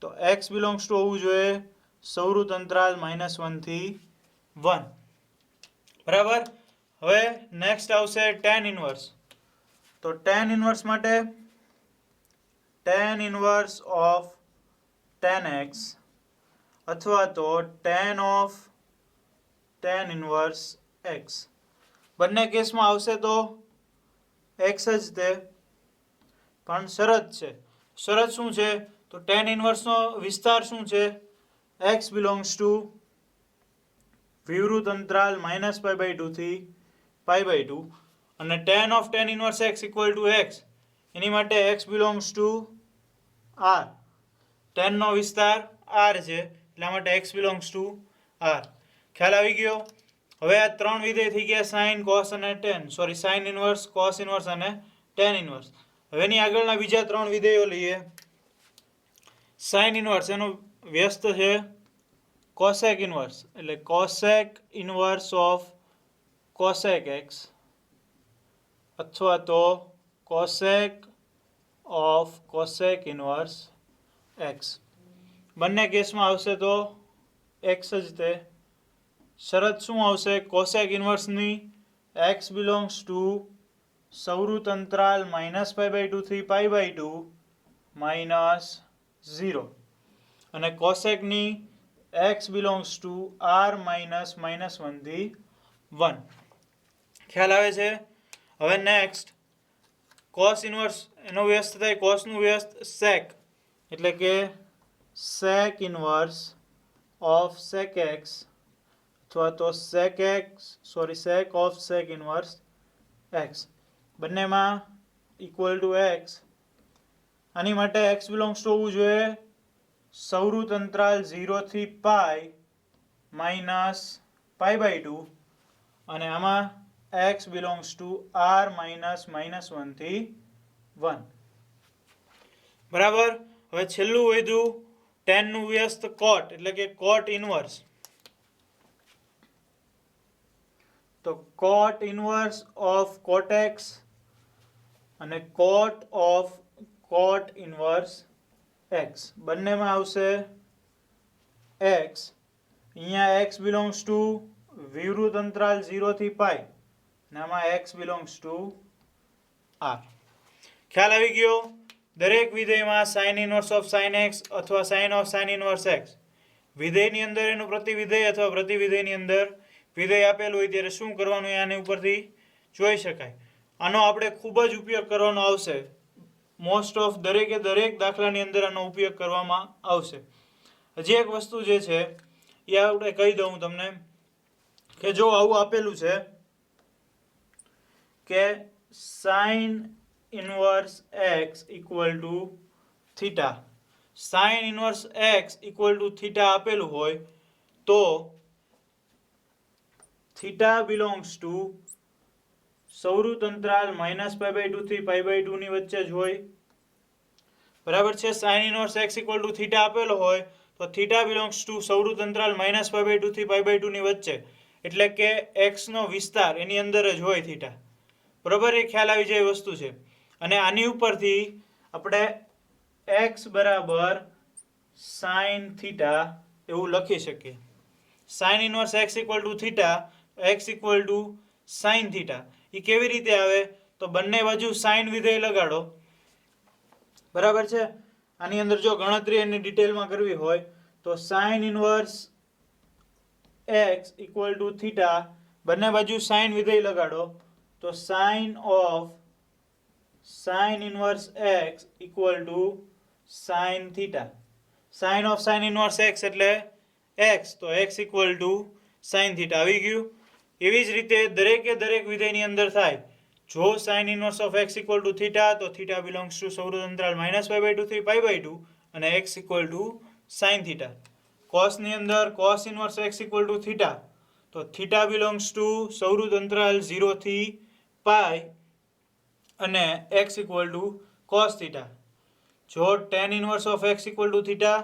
તો એક્સ બિલોંગ્સ ટુ હોવું જોઈએ સૌરુત અંતરાલ -1 થી 1. બરાબર? હવે નેક્સ્ટ આવશે ટેન ઇનવર્સ. તો ટેન ઇનવર્સ માટે ten inverse of ten x અથવા તો ten of tan inverse x. બંને કેસમાં આવશે તો એક્સ જ તે, પણ શરત છે. શરત શું છે? તો ટેન ઇનવર્સનો વિસ્તાર શું છે? એક્સ બિલોંગ્સ ટુ વિવૃત અંતરાલ -π/2 થી π/2, અને tan of tan inverse x equal to x. એની માટે એક્સ બિલોંગ્સ ટુ આર. ટેનનો વિસ્તાર આર છે, એટલા માટે એક્સ બિલોંગ્સ ટુ આર. ખ્યાલ આવી ગયો? હવે આ ત્રણ વિધેય થઈ ગયા સાઇન, કોસ અને સાઇન ઇનવર્સ, કોસ ઇનવર્સ અને ટેન ઇનવર્સ. હવે એની આગળના બીજા ત્રણ વિધેયો લઈએ. સાઇન ઇનવર્સ એનો વ્યસ્ત છે કોસેક ઇનવર્સ, એટલે cosec inverse of cosec x અથવા તો cosec of cosec inverse x. બંને કેસમાં આવશે તો એક્સ જ તે. શરત શું આવશે? કોસેક ઇનવર્સની એક્સ બિલોંગ્સ ટુ સૌરુત અંતરાલ -π/2 થી π/2 -0, અને કોસેકની એક્સ બિલોંગ્સ ટુ આર -1 થી 1. ખ્યાલ આવે છે? હવે નેક્સ્ટ કોસ ઇનવર્સ એનો વ્યસ્ત થાય કોસનું વ્યસ્ત સેક, એટલે કે sec inverse of sec X અથવા તો sec of sec inverse X. બંનેમાં ઇક્વલ ટુ એક્સ. આની માટે એક્સ બિલોંગ્સ ટુ હોવું જોઈએ સૌરુત અંતરાલ 0 થી π -π/2, અને આમાં એક્સ બિલોંગ્સ ટુ આર -1 થી 1. બરાબર? હવે છેલ્લું વધ્યું ટેનનું વ્યસ્ત કોટ, એટલે કે કોટ ઇનવર્સ. તો કોટ ઇનવર્સ ઓફ કોટ એક્સ અને કોટ ઓફ કોટ ઇનવર્સ એક્સ. બંનેમાં આવશે એક્સ. અહીંયા એક્સ બિલોંગ્સ ટુ વિવૃત અંતરાલ 0 થી π, અને આમાં એક્સ બિલોંગ્સ ટુ આર. ખ્યાલ આવી ગયો? દરેક વિધેયમાં sine inverse of sine x અથવા sine of sine inverse x વિધેયની અંદર એનું પ્રતિવિધેય અથવા પ્રતિવિધેયની અંદર વિધેય આપેલું હોય ત્યારે શું કરવાનું એ આની ઉપરથી જોઈ શકાય. આનો આપણે ખૂબ જ ઉપયોગ કરવાનો આવશે. મોસ્ટ ઓફ દરેકે દરેક દાખલાની અંદર આનો ઉપયોગ કરવામાં આવશે. હજી એક વસ્તુ જે છે એ આપણે કહી દઉં તમને કે જો આવું આપેલું છે કે sine inverse x equal to theta, sine inverse x equal to theta આપેલું હોય તો થીટા બિલોંગ્સ ટુ સૌરુત અંતરાલ -π/2 થી π/2 ની વચ્ચે જ હોય. બરાબર છે. Sine inverse x equal to theta આપેલો હોય તો થીટા બિલોંગ્સ ટુ સૌરુત અંતરાલ -π/2 થી π/2 ની વચ્ચે, એટલે કે એક્સ નો વિસ્તાર એની અંદર જ હોય થીટા. બરાબર, એ ખ્યાલ આવી જાય વસ્તુ છે. અને આની ઉપરથી આપણે એક્સ બરાબર સાઇન થીટા એવું લખી શકીએ. Sine inverse x equal to theta, x equal to sine theta. એ કેવી રીતે આવે તો બંને બાજુ સાઇન વિધેય લગાડો. બરાબર છે. આની અંદર જો ગણતરી એની ડિટેલમાં કરવી હોય તો sine inverse x equal to theta, બંને બાજુ સાઇન વિધેય લગાડો તો sine of sine inverse x equal to sine theta. Sine of sine inverse X એટલે એક્સ, તો x equal to sine theta આવી ગયું. એવી જ રીતે દરેકે દરેક વિધેયની અંદર થાય. જો sine inverse of x equal to theta તો થીટા બિલોંગ્સ ટુ સૌરુત અંતરાલ -π/2 થી π/2 અને x equal to sine theta. કોસની અંદર cos inverse x equal to theta તો થીટા બિલોંગ્સ ટુ સૌરુત અંતરાલ 0 થી π અને x equal to cos theta. જો tan inverse of x equal to theta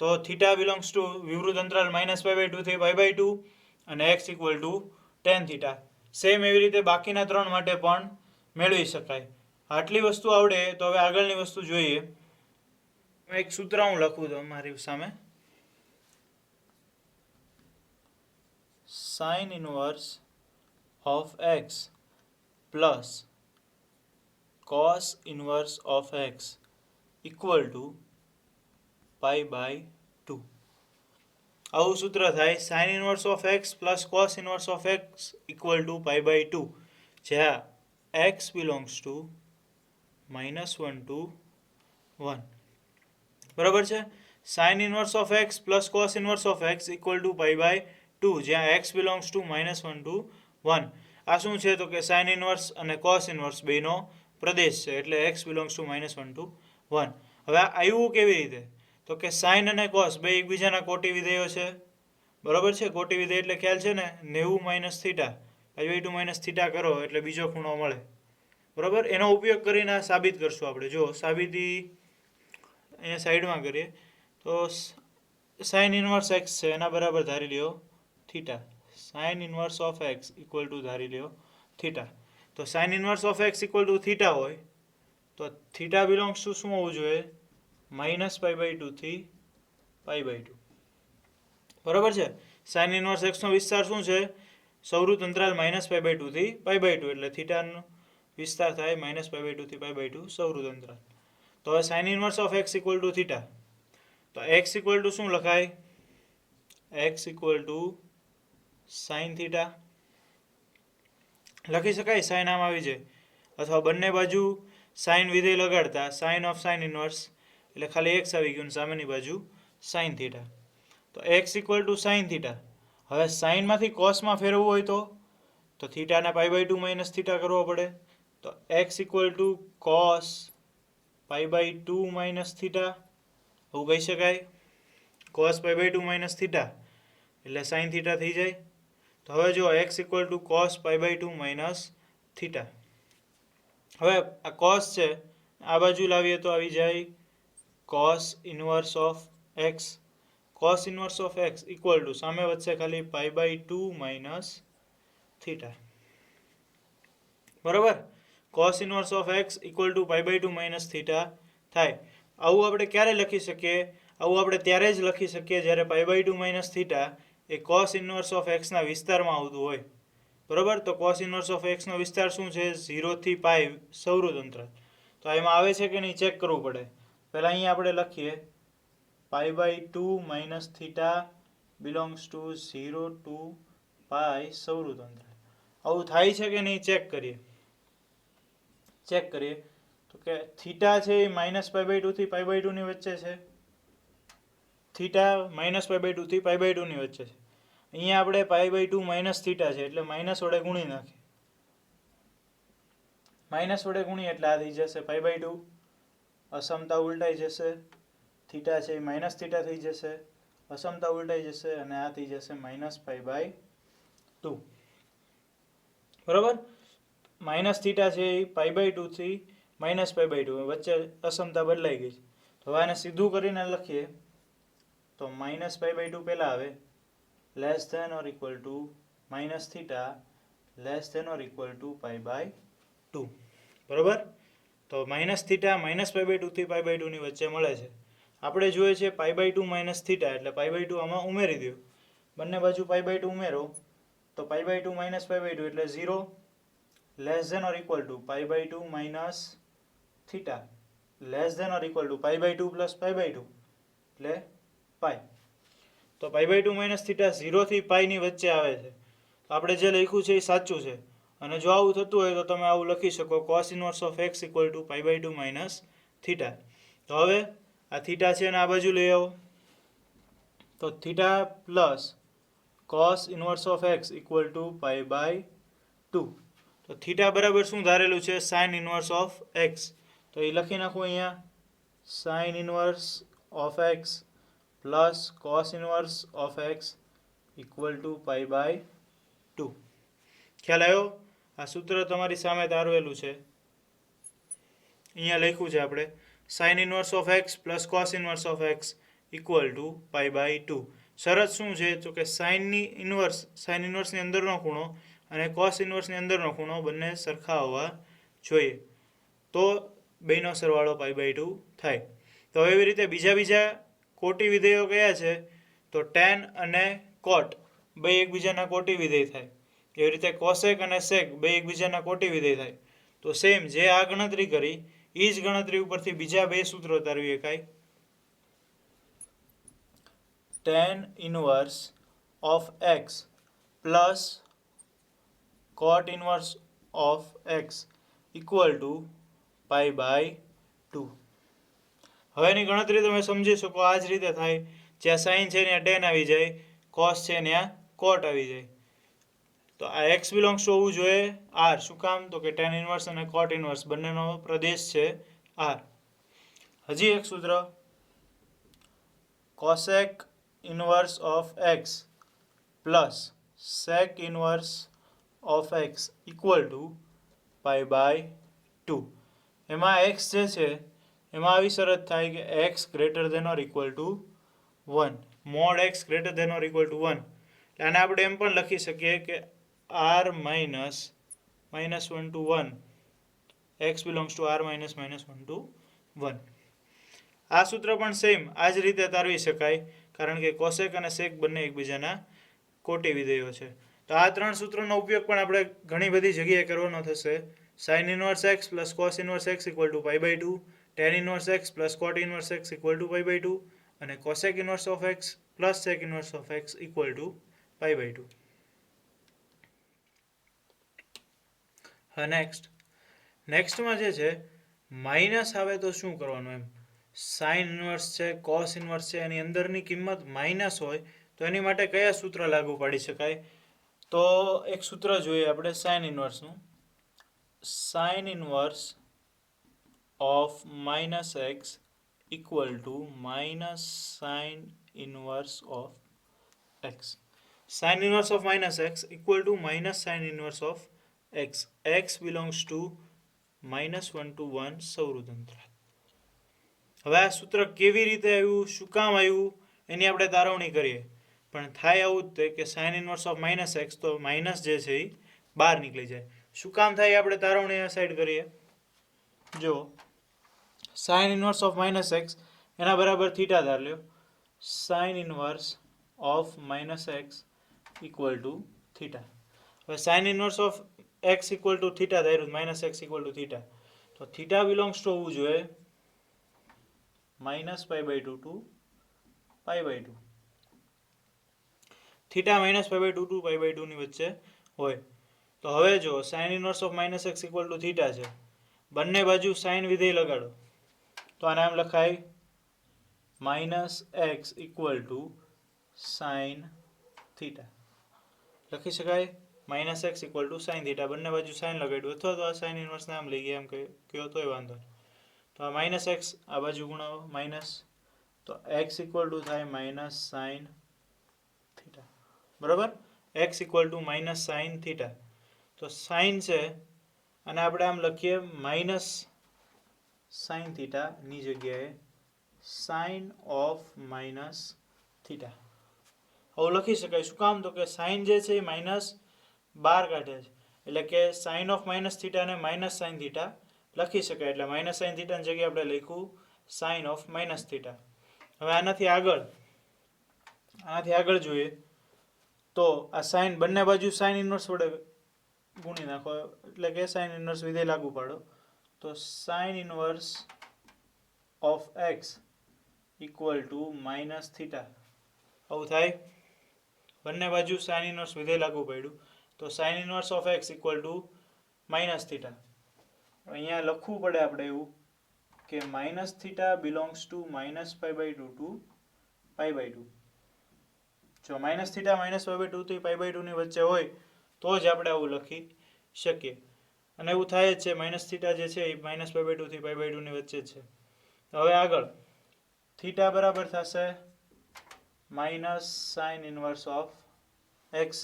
તો થીટા બિલોંગ્સ ટુ વિવૃત અંતરાલ -π/2 થી π/2 અને x equal two ten theta. Same એવી રીતે બાકીના ત્રણ માટે પણ મેળવી શકાય. આટલી વસ્તુ આવડે તો હવે આગળની વસ્તુ જોઈએ. એક સૂત્ર હું લખું તો મારી સામે. Sine inverse of x plus cos inverse of x equal to π/2. આવું સૂત્ર થાય. Sine inverse of x plus cos inverse of x equal to π/2, જ્યાં એક્સ બિલોંગ્સ ટુ -1 to 1. બરાબર છે. Sine inverse of x plus cos inverse of x equal to π/2, જ્યાં x belongs to -1 to 1. આ શું છે તો કે સાઇન ઇનવર્સ અને કોસ ઇનવર્સ બેનો પ્રદેશ છે, એટલે એક્સ બિલોંગ્સ ટુ -1 to 1. હવે આ આવ્યું કેવી રીતે તો કે સાઇન અને કોસ બે એકબીજાના કોટી વિધેયો છે. બરાબર છે. કોટી વિધેય એટલે ખ્યાલ છે ને, 90 - થીટા π/2 - થીટા કરો એટલે બીજો ખૂણો મળે. બરાબર, એનો ઉપયોગ કરીને સાબિત કરશું આપણે. જો સાબિતી અહીંયા સાઈડમાં કરીએ તો સાઇન ઇનવર્સ એક્સ છે એના બરાબર ધારી લ્યો theta. Sine inverse of x equal to ધારી લ્યો થીટા. તો sine inverse of x equal to theta હોય તો થીટા બિલોંગ્સ ટુ શું હોવું જોઈએ -π/2 થી π/2. બરાબર છે. સાઇન ઇનવર્સ એક્સનો વિસ્તાર શું છે સૌરુત અંતરાલ -π/2 થી π/2, એટલે થીટાનો વિસ્તાર થાય -π/2 થી π/2 સૌરુત અંતરાલ. તો હવે sine inverse of x equal to theta, તો એક્સ ઇક્વલ ટુ શું લખાય x equal to sine theta લખી શકાય. સાઇન આમ આવી જાય અથવા બંને બાજુ સાઇન વિધેય લગાડતા સાઇન ઓફ સાઇન ઇનવર્સ એટલે ખાલી એક્સ આવી ગયું, સામેની બાજુ સાઇન થીટા. તો x equal to sine theta. હવે સાઇનમાંથી કોસમાં ફેરવવું હોય તો થીટાને π/2 - થીટા કરવો પડે. તો x equal to cos π/2 - theta એવું કહી શકાય. કોસ π/2 - થીટા એટલે સાઇન થીટા થઈ જાય. તો હવે જો x equal to cos π/2 - theta. હવે આ કોસ છે આ બાજુ લાવીએ તો આવી જાય cos inverse of x. Cos inverse of x equal to સામે વધશે ખાલી π/2 - થીટા. બરાબર. Cos inverse of x equal to π/2 - theta થાય. આવું આપણે ક્યારે લખી શકીએ? આવું આપણે ત્યારે જ લખી શકીએ જ્યારે π/2 - થીટા એ કોસ ઇનવર્સ ઓફ એક્સના વિસ્તારમાં આવતું હોય. બરાબર. તો કોસ ઇનવર્સ ઓફ એક્સનો વિસ્તાર શું છે 0 થી π સૌરુત અંતરાલ. તો એમાં આવે છે કે નહીં ચેક કરવું પડે. પહેલાં અહીંયા આપણે લખીએ π/2 minus theta belongs to 0 to pi સૌરું તંત્ર. આવું થાય છે કે નહીં ચેક કરીએ તો કે થીટા છે એ -π/2 થી π/2 ની વચ્ચે છે. થીટા -π/2 થી π/2 ની વચ્ચે છે. અહીંયા આપણે π/2 માઇનસ થીટા છે એટલે માઇનસ વડે ગુણી નાખીએ. માઇનસ વડે ગુણીએ એટલે આ થઈ જશે π/2. અસમતા ઉલટાઈ જશે. થીટા છે એ માઇનસ થીટા થઈ જશે. અસમતા ઉલટાઈ જશે અને આ થઈ જશે -π/2. બરોબર. માઇનસ થીટા છે એ π/2 થી -π/2 વચ્ચે અસમતા બદલાઈ ગઈ. તો હવે આને સીધું કરીને લખીએ તો -π/2 પહેલા આવે less than or equal to minus theta less than or equal to π/2. બરોબર. તો માઇનસ થીટા -π/2 થી π/2 ની વચ્ચે મળે છે. આપણે જોઈએ છે π/2 માઇનસ થીટા એટલે π/2 આમાં ઉમેરી દો. બંને બાજુ π/2 ઉમેરો તો π/2 -π/2 એટલે 0 less than or equal to π/2 minus theta less than or equal to π/2 plus π/2 એટલે પાઈ. તો π/2 માઇનસ થીટા 0 થી પાઈ ની વચ્ચે આવે છે. તો આપણે જે લખ્યું છે એ સાચું છે. અને જો આવું થતું હોય તો તમે આવું લખી શકો cos inverse of x equal to π/2 minus theta. તો હવે આ થીટા છે અને આ બાજુ લઈ આવો તો theta plus cos inverse of x equal to π/2. તો થીટા બરાબર શું ધારેલું છે sin ઇનવર્સ ઓફ x. તો એ લખી નાખું અહીંયા sin inverse of x plus cos inverse of x equal to π/2. ખ્યાલ આવ્યો? આ સૂત્ર તમારી સામે તારવેલું છે. અહીંયા લખ્યું છે આપણે sin inverse of x plus cos inverse of x equal to π/2. શરત શું છે તો કે sin ઇનવર્સની અંદરનો ખૂણો અને cos ઇનવર્સની અંદરનો ખૂણો બંને સરખા હોવા જોઈએ તો બેનો સરવાળો π/2 થાય. તો એવી રીતે બીજા કોટી વિધેયો કયા છે તો tan અને cot બે એકબીજાના કોટી વિધેય થાય. એવી રીતે cosec અને sec બે એકબીજાના કોટી વિધેય થાય. તો સેમ જે આ ગણતરી કરી એ જ ગણતરી ઉપરથી બીજા બે સૂત્રો તારવી શકાય. tan inverse of x plus cot inverse of x equal to π/2. હવે એની ગણતરી તમે સમજી શકો આ જ રીતે થાય. જ્યાં સાઇન છે ત્યાં tan આવી જાય, cos છે ત્યાં cot આવી જાય. તો આ x બિલોંગ્સ ટુ હોવું જોઈએ r. શું કામ તો કે tan ઇનવર્સ અને cot ઇનવર્સ બંનેનો પ્રદેશ છે r. હજી એક સૂત્ર cosec inverse of x plus sec inverse of x equal to π/2. એમાં x જે છે એમાં આવી શરત થાય કે x greater than or equal to 1. Mod x greater than or equal to 1. આને આપણે એમ પણ લખી શકીએ કે r minus -1 to 1 x belongs to r minus -1 to 1. આ સૂત્ર પણ સેમ આ જ રીતે તારવી શકાય કારણ કે કોસેક અને સેક બંને એકબીજાના કોટી વિધેયો છે. તો આ ત્રણ સૂત્રોનો ઉપયોગ પણ આપણે ઘણી બધી જગ્યાએ કરવાનો થશે. sin inverse x plus cos inverse x equal to π/2, tan inverse x plus cot inverse x equal to π/2 અને cosec inverse of x plus sec inverse of x equal to π/2. હા નેક્સ્ટમાં જે છે માઇનસ આવે તો શું કરવાનું એમ. સાઇન ઇનવર્સ છે, cos inverse છે, એની અંદરની કિંમત માઇનસ હોય તો એની માટે કયા સૂત્ર લાગુ પાડી શકાય? તો એક સૂત્ર જોઈએ આપણે સાઇન ઇનવર્સનું. Sine inverse of minus x equal to minus sine inverse of x. Sine inverse of minus x equal to minus sine inverse of x. X belongs to -1 to 1 સૌરુતંત્ર. હવે આ સૂત્ર કેવી રીતે આવ્યું, શું કામ આવ્યું એની આપણે તારવણી કરીએ. પણ થાય આવું જ તે કે sine inverse of minus x તો માઇનસ જે છે એ બહાર નીકળી જાય. શું કામ થાય આપણે તારવણી આ સાઈડ કરીએ. જો sine inverse of minus x એના બરાબર થીટા ધાર લ્યો. Sine inverse of minus x equal to theta. હવે sine inverse of x equal to theta ધાર્યું minus x equal to theta. તો થીટા બિલોંગ્સ ટુ હોવું જોઈએ -π/2 to pi by 2. Theta minus pi by 2 to pi by 2 ની વચ્ચે હોય. તો હવે જો sine inverse of minus x equal to theta છે, બંને બાજુ સાઇન વિધેય લગાડો તો આને આમ લખાય minus x equal to sine theta. લખી શકાય minus x equal to sine theta, બંને બાજુ સાઇન લગાડ્યું, અથવા તો આ સાઇન ઇનવર્સ નામ લઈ ગયા એમ કહ્યો તોય વાંધો નહીં. તો આ માઇનસ એક્સ આ બાજુ ગુણાવો માઇનસ, તો એક્સ ઇક્વલ ટુ થાય માઇનસ સાઇન થીટા. બરાબર, x equal to minus sine theta. તો સાઇન છે અને આપણે આમ લખીએ માઇનસ સાઇન થીટા ની જગ્યાએ સાઇન ઓફ માઇનસ થીટા. આવું લખી શકાય. શું કામ? તો કે સાઇન જે છે એ માઇનસ બહાર કાઢે છે, એટલે કે સાઇન ઓફ માઇનસ થીટા ને માઇનસ સાઇન થીટા લખી શકાય. એટલે માઇનસ સાઇન થીટાની જગ્યાએ આપણે લખ્યું સાઇન ઓફ માઇનસ થીટા. હવે આનાથી આગળ જોઈએ તો આ સાઇન બંને બાજુ સાઇન ઇનવર્સ વડે ગુણી નાખો, એટલે કે સાઇન ઇનવર્સ વિધેય લાગુ પાડો. તો sine inverse of x equal to minus theta. આવું થાય. બંને બાજુ સાઇન ઇનવર્સ વિધેય લાગુ પડ્યું તો sine inverse of x equal to minus theta. અહીંયા લખવું પડે આપણે એવું કે minus theta belongs to minus pi by 2 to pi by 2. જો minus theta minus pi by 2 થી પાઈ બાય 2 ની વચ્ચે હોય તો જ આપણે આવું લખી શકીએ, અને એવું થાય જ છે. માઇનસ થીટા જે છે એ માઇનસ પાઈ બાય 2 થી પાઈ બાય 2 ની વચ્ચે જ છે. હવે આગળ થીટા બરાબર થશે minus sine inverse of x.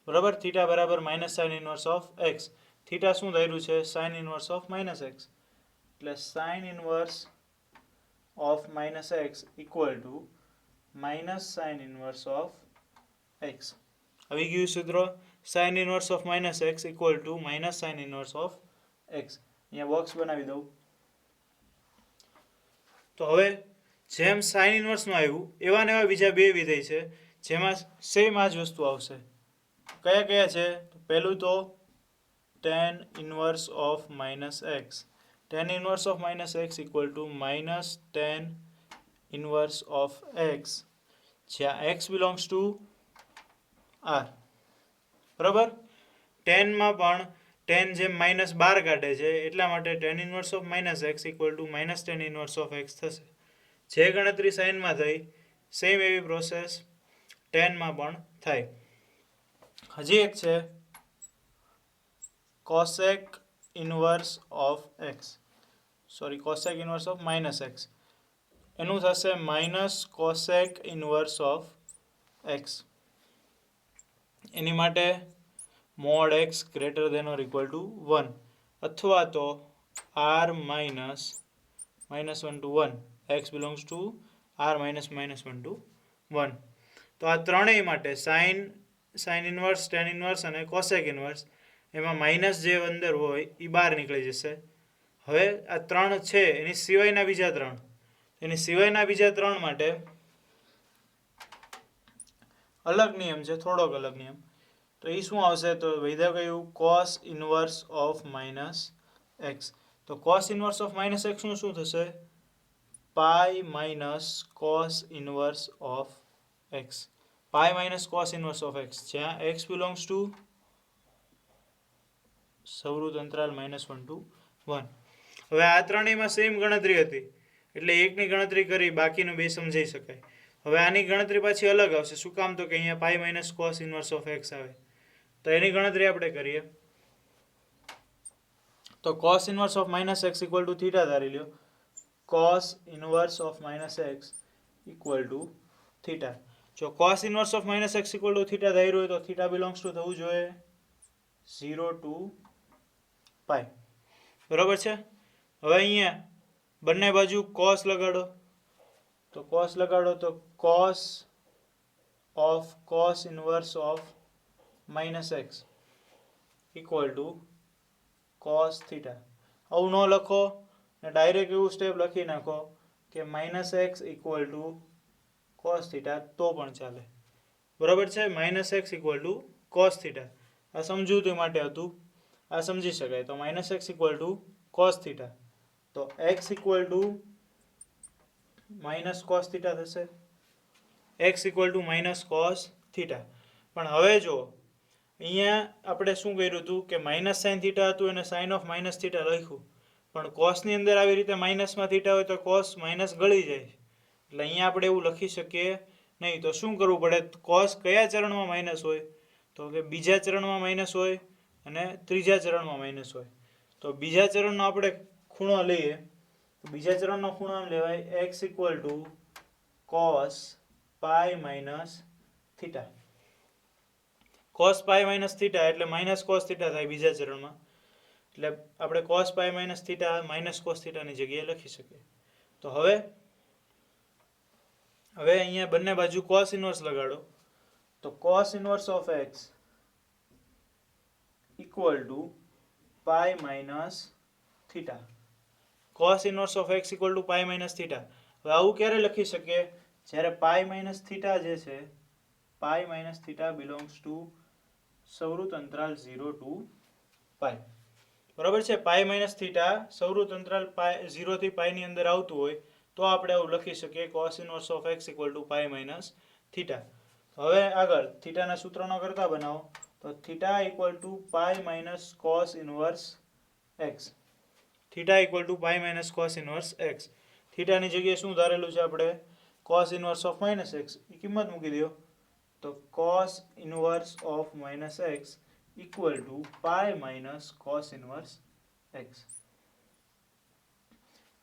બરાબર, થીટા બરાબર minus sine inverse of x. Theta શું ધાર્યું છે? Sine inverse of minus x. એટલે sine inverse of minus x equal to minus sine inverse of x. આવી ગયું સૂત્ર. Sine inverse of minus x equal to minus sine inverse of x. અહીંયા box બનાવી દઉં. તો હવે જેમ સાઇન ઇનવર્સમાં આવ્યું એવા ને એવા બીજા બે વિધેય છે જેમાં સેમ આ જ વસ્તુ આવશે. કયા કયા છે? પહેલું તો tan inverse of minus x. tan inverse of minus x equal to minus tan inverse of x, જ્યાં એક્સ બિલોંગ્સ ટુ આર. બરાબર, ટેનમાં પણ ટેન જેમ માઇનસ બાર કાઢે છે એટલા માટે tan inverse of minus x equal to minus tan inverse of x થશે. જે ગણતરી સાઇનમાં થઈ સેમ એવી પ્રોસેસ ટેનમાં પણ થાય. હજી એક છે cosec inverse of x, cosec inverse of minus x. એનું થશે minus cosec inverse of x. એની માટે mod x greater than or equal to 1, અથવા તો R minus minus 1 to 1, x belongs to R minus minus 1 to 1. તો આ ત્રણેય માટે સાઇન ઇનવર્સ, ટેન ઇનવર્સ અને કોસેક ઇનવર્સ, એમાં માઇનસ જે અંદર હોય એ બહાર નીકળી જશે. હવે આ ત્રણ છે એની સિવાયના બીજા ત્રણ માટે અલગ નિયમ છે, થોડોક અલગ નિયમ. તો એ શું આવશે? તો વૈધા કયું? Cos inverse of minus x. તો cos inverse of minus x નું શું થશે? Pi minus cos inverse of x. Pi minus cos inverse of x, જ્યાં એક્સ બિલોંગ્સ ટુ સવૃત અંતરાલ -1 ટુ 1. હવે આ ત્રણેયમાં સેમ ગણતરી હતી એટલે એકની ગણતરી કરી બાકીનું બે સમજાઈ શકાય. હવે આની ગણતરી પાછી અલગ આવશે. શું કામ? તો કે અહીંયા pi minus cos inverse of x આવે, તો એની ગણતરી આપણે કરીએ. તો cos inverse of minus x equal to theta ધારી લ્યો. Cos inverse of minus x equal to theta. જો cos inverse of minus x equal to theta ધાર્યું હોય તો થીટા બિલોંગ્સ ટુ થવું જોઈએ 0 ટુ પાઈ. બરાબર છે. હવે અહીંયા બંને બાજુ કોસ લગાડો. તો cos cos of cos inverse of minus x equal to cos theta. આવું ન લખો ને ડાયરેક્ટ એવું સ્ટેપ લખી નાખો કે minus x equal to cos theta તો પણ ચાલે. બરાબર છે, minus x equal to cos theta. આ સમજૂતી માટે હતું, આ સમજી શકાય. તો minus x equal to cos theta, તો x equal to minus cos theta થશે. x equal to minus cos theta. પણ હવે જો અહીંયા આપણે શું કર્યું હતું કે માઇનસ સાઇન થીટા હતું અને સાઇન ઓફ માઇનસ થીટા લખ્યું, પણ કોસની અંદર આવી રીતે માઇનસમાં થીટા હોય તો કોસ માઇનસ ગળી જાય, એટલે અહીંયા આપણે એવું લખી શકીએ નહીં. તો શું કરવું પડે? કોસ કયા ચરણમાં માઇનસ હોય? તો કે બીજા ચરણમાં માઇનસ હોય અને ત્રીજા ચરણમાં માઇનસ હોય. તો બીજા ચરણનો આપણે ખૂણો લઈએ, તો બીજા ચરણનો ખૂણો એમ લેવાય x equal to cos pi minus theta. Cos pi minus theta એટલે માઇનસ કોસ થીટા થાય બીજા ચરણમાં, એટલે આપણે cos pi minus theta minus cos થીટાની જગ્યાએ લખી શકીએ. તો હવે અહીંયા બંને બાજુ કોસ ઇન્વર્સ લગાડો, તો cos inverse of x equal to pi minus theta. Cos inverse of x equal to pi minus theta. હવે આવું ક્યારે લખી શકીએ? જ્યારે પાઈ માઇનસ થીટા જે છે, pi minus theta belongs to સૌરુત અંતરાલ 0 ટુ પાઈ. બરાબર છે? પાઈ માઇનસ થીટા સૌરુત અંતરાલ 0 થી પાઈની અંદર આવતું હોય તો આપણે આવું લખી શકીએ cos inverse of x equal to pi minus theta. હવે આગળ થીટાના સૂત્રનો કરતા બનાવો, તો theta equal to pi minus cos inverse x. Theta equal to pi minus cos inverse x. થીટાની જગ્યાએ શું ધારેલું છે આપણે? Cos inverse of minus x. એ કિંમત મૂકી દો, તો cos inverse of minus x equal to pi minus cos inverse x.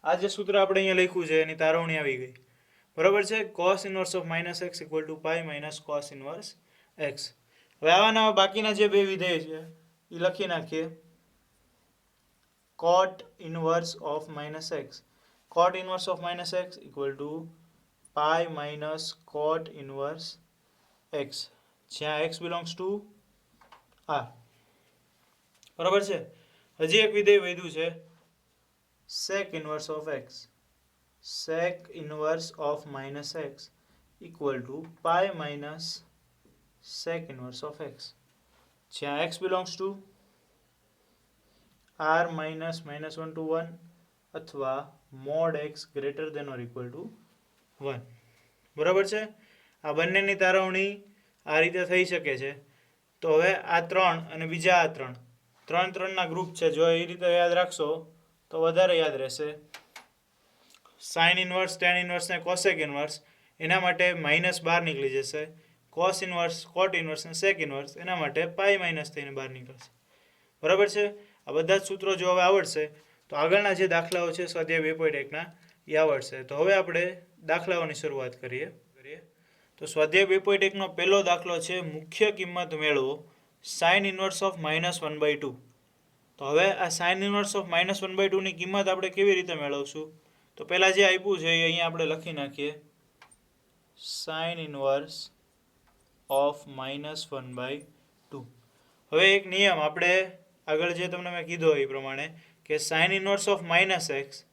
આ જે સૂત્ર આપણે અહીંયા લખ્યું છે એની તારવણી આવી ગઈ. બરાબર છે? Cos inverse of minus x equal to pi minus cos inverse x. હવે આવા નવા બાકીના જે બે વિધેય છે એ લખી નાખીએ. Cot inverse of minus x. Cot inverse of minus x equal to pi minus cot inverse x, જ્યાં x બિલોંગ્સ ટુ r. બરાબર છે? હજી એક વિધેય વધ્યું છે, sec inverse of x. sec inverse of minus x equal to pi minus sec inverse of x, જ્યાં x belongs to r minus minus 1 to 1 અથવા mod x greater than or equal to 1. બરાબર છે? આ બંનેની તારવણી આ રીતે થઈ શકે છે. તો હવે આ ત્રણ અને બીજા આ ત્રણના ગ્રુપ છે. જો એ રીતે યાદ રાખશો તો વધારે યાદ રહેશે. સાઇન ઇન્વર્સ, ટેન ઇન્વર્સ ને કોસેક ઇન્વર્સ, એના માટે માઇનસ બહાર નીકળી જશે. કોસ ઇન્વર્સ, કોટ ઇન્વર્સ અને સેક ઇન્વર્સ, એના માટે પાઈ માઇનસ થઈને બહાર નીકળશે. બરાબર છે? આ બધા જ સૂત્રો જો હવે આવડશે તો આગળના જે દાખલાઓ છે સ્વાધ્યાય 2.1ના એ આવડશે. તો હવે આપણે દાખલાઓની શરૂઆત કરીએ. તો સ્વાધ્યાય 2.1નો પહેલો દાખલો છે મુખ્ય કિંમત મેળવો સાઇન ઇન્વર્સ ઓફ માઇનસ 1/2. તો હવે આ સાઇન ઇન્વર્સ ઓફ માઇનસ 1/2 ની કિંમત આપણે કેવી રીતે મેળવશું? તો પહેલાં જે આપ્યું છે એ અહીંયા આપણે લખી નાખીએ. Sign inverse of minus 1/2. હવે એક નિયમ આપણે આગળ જે તમને મેં કીધો એ પ્રમાણે કે sine inverse of minus x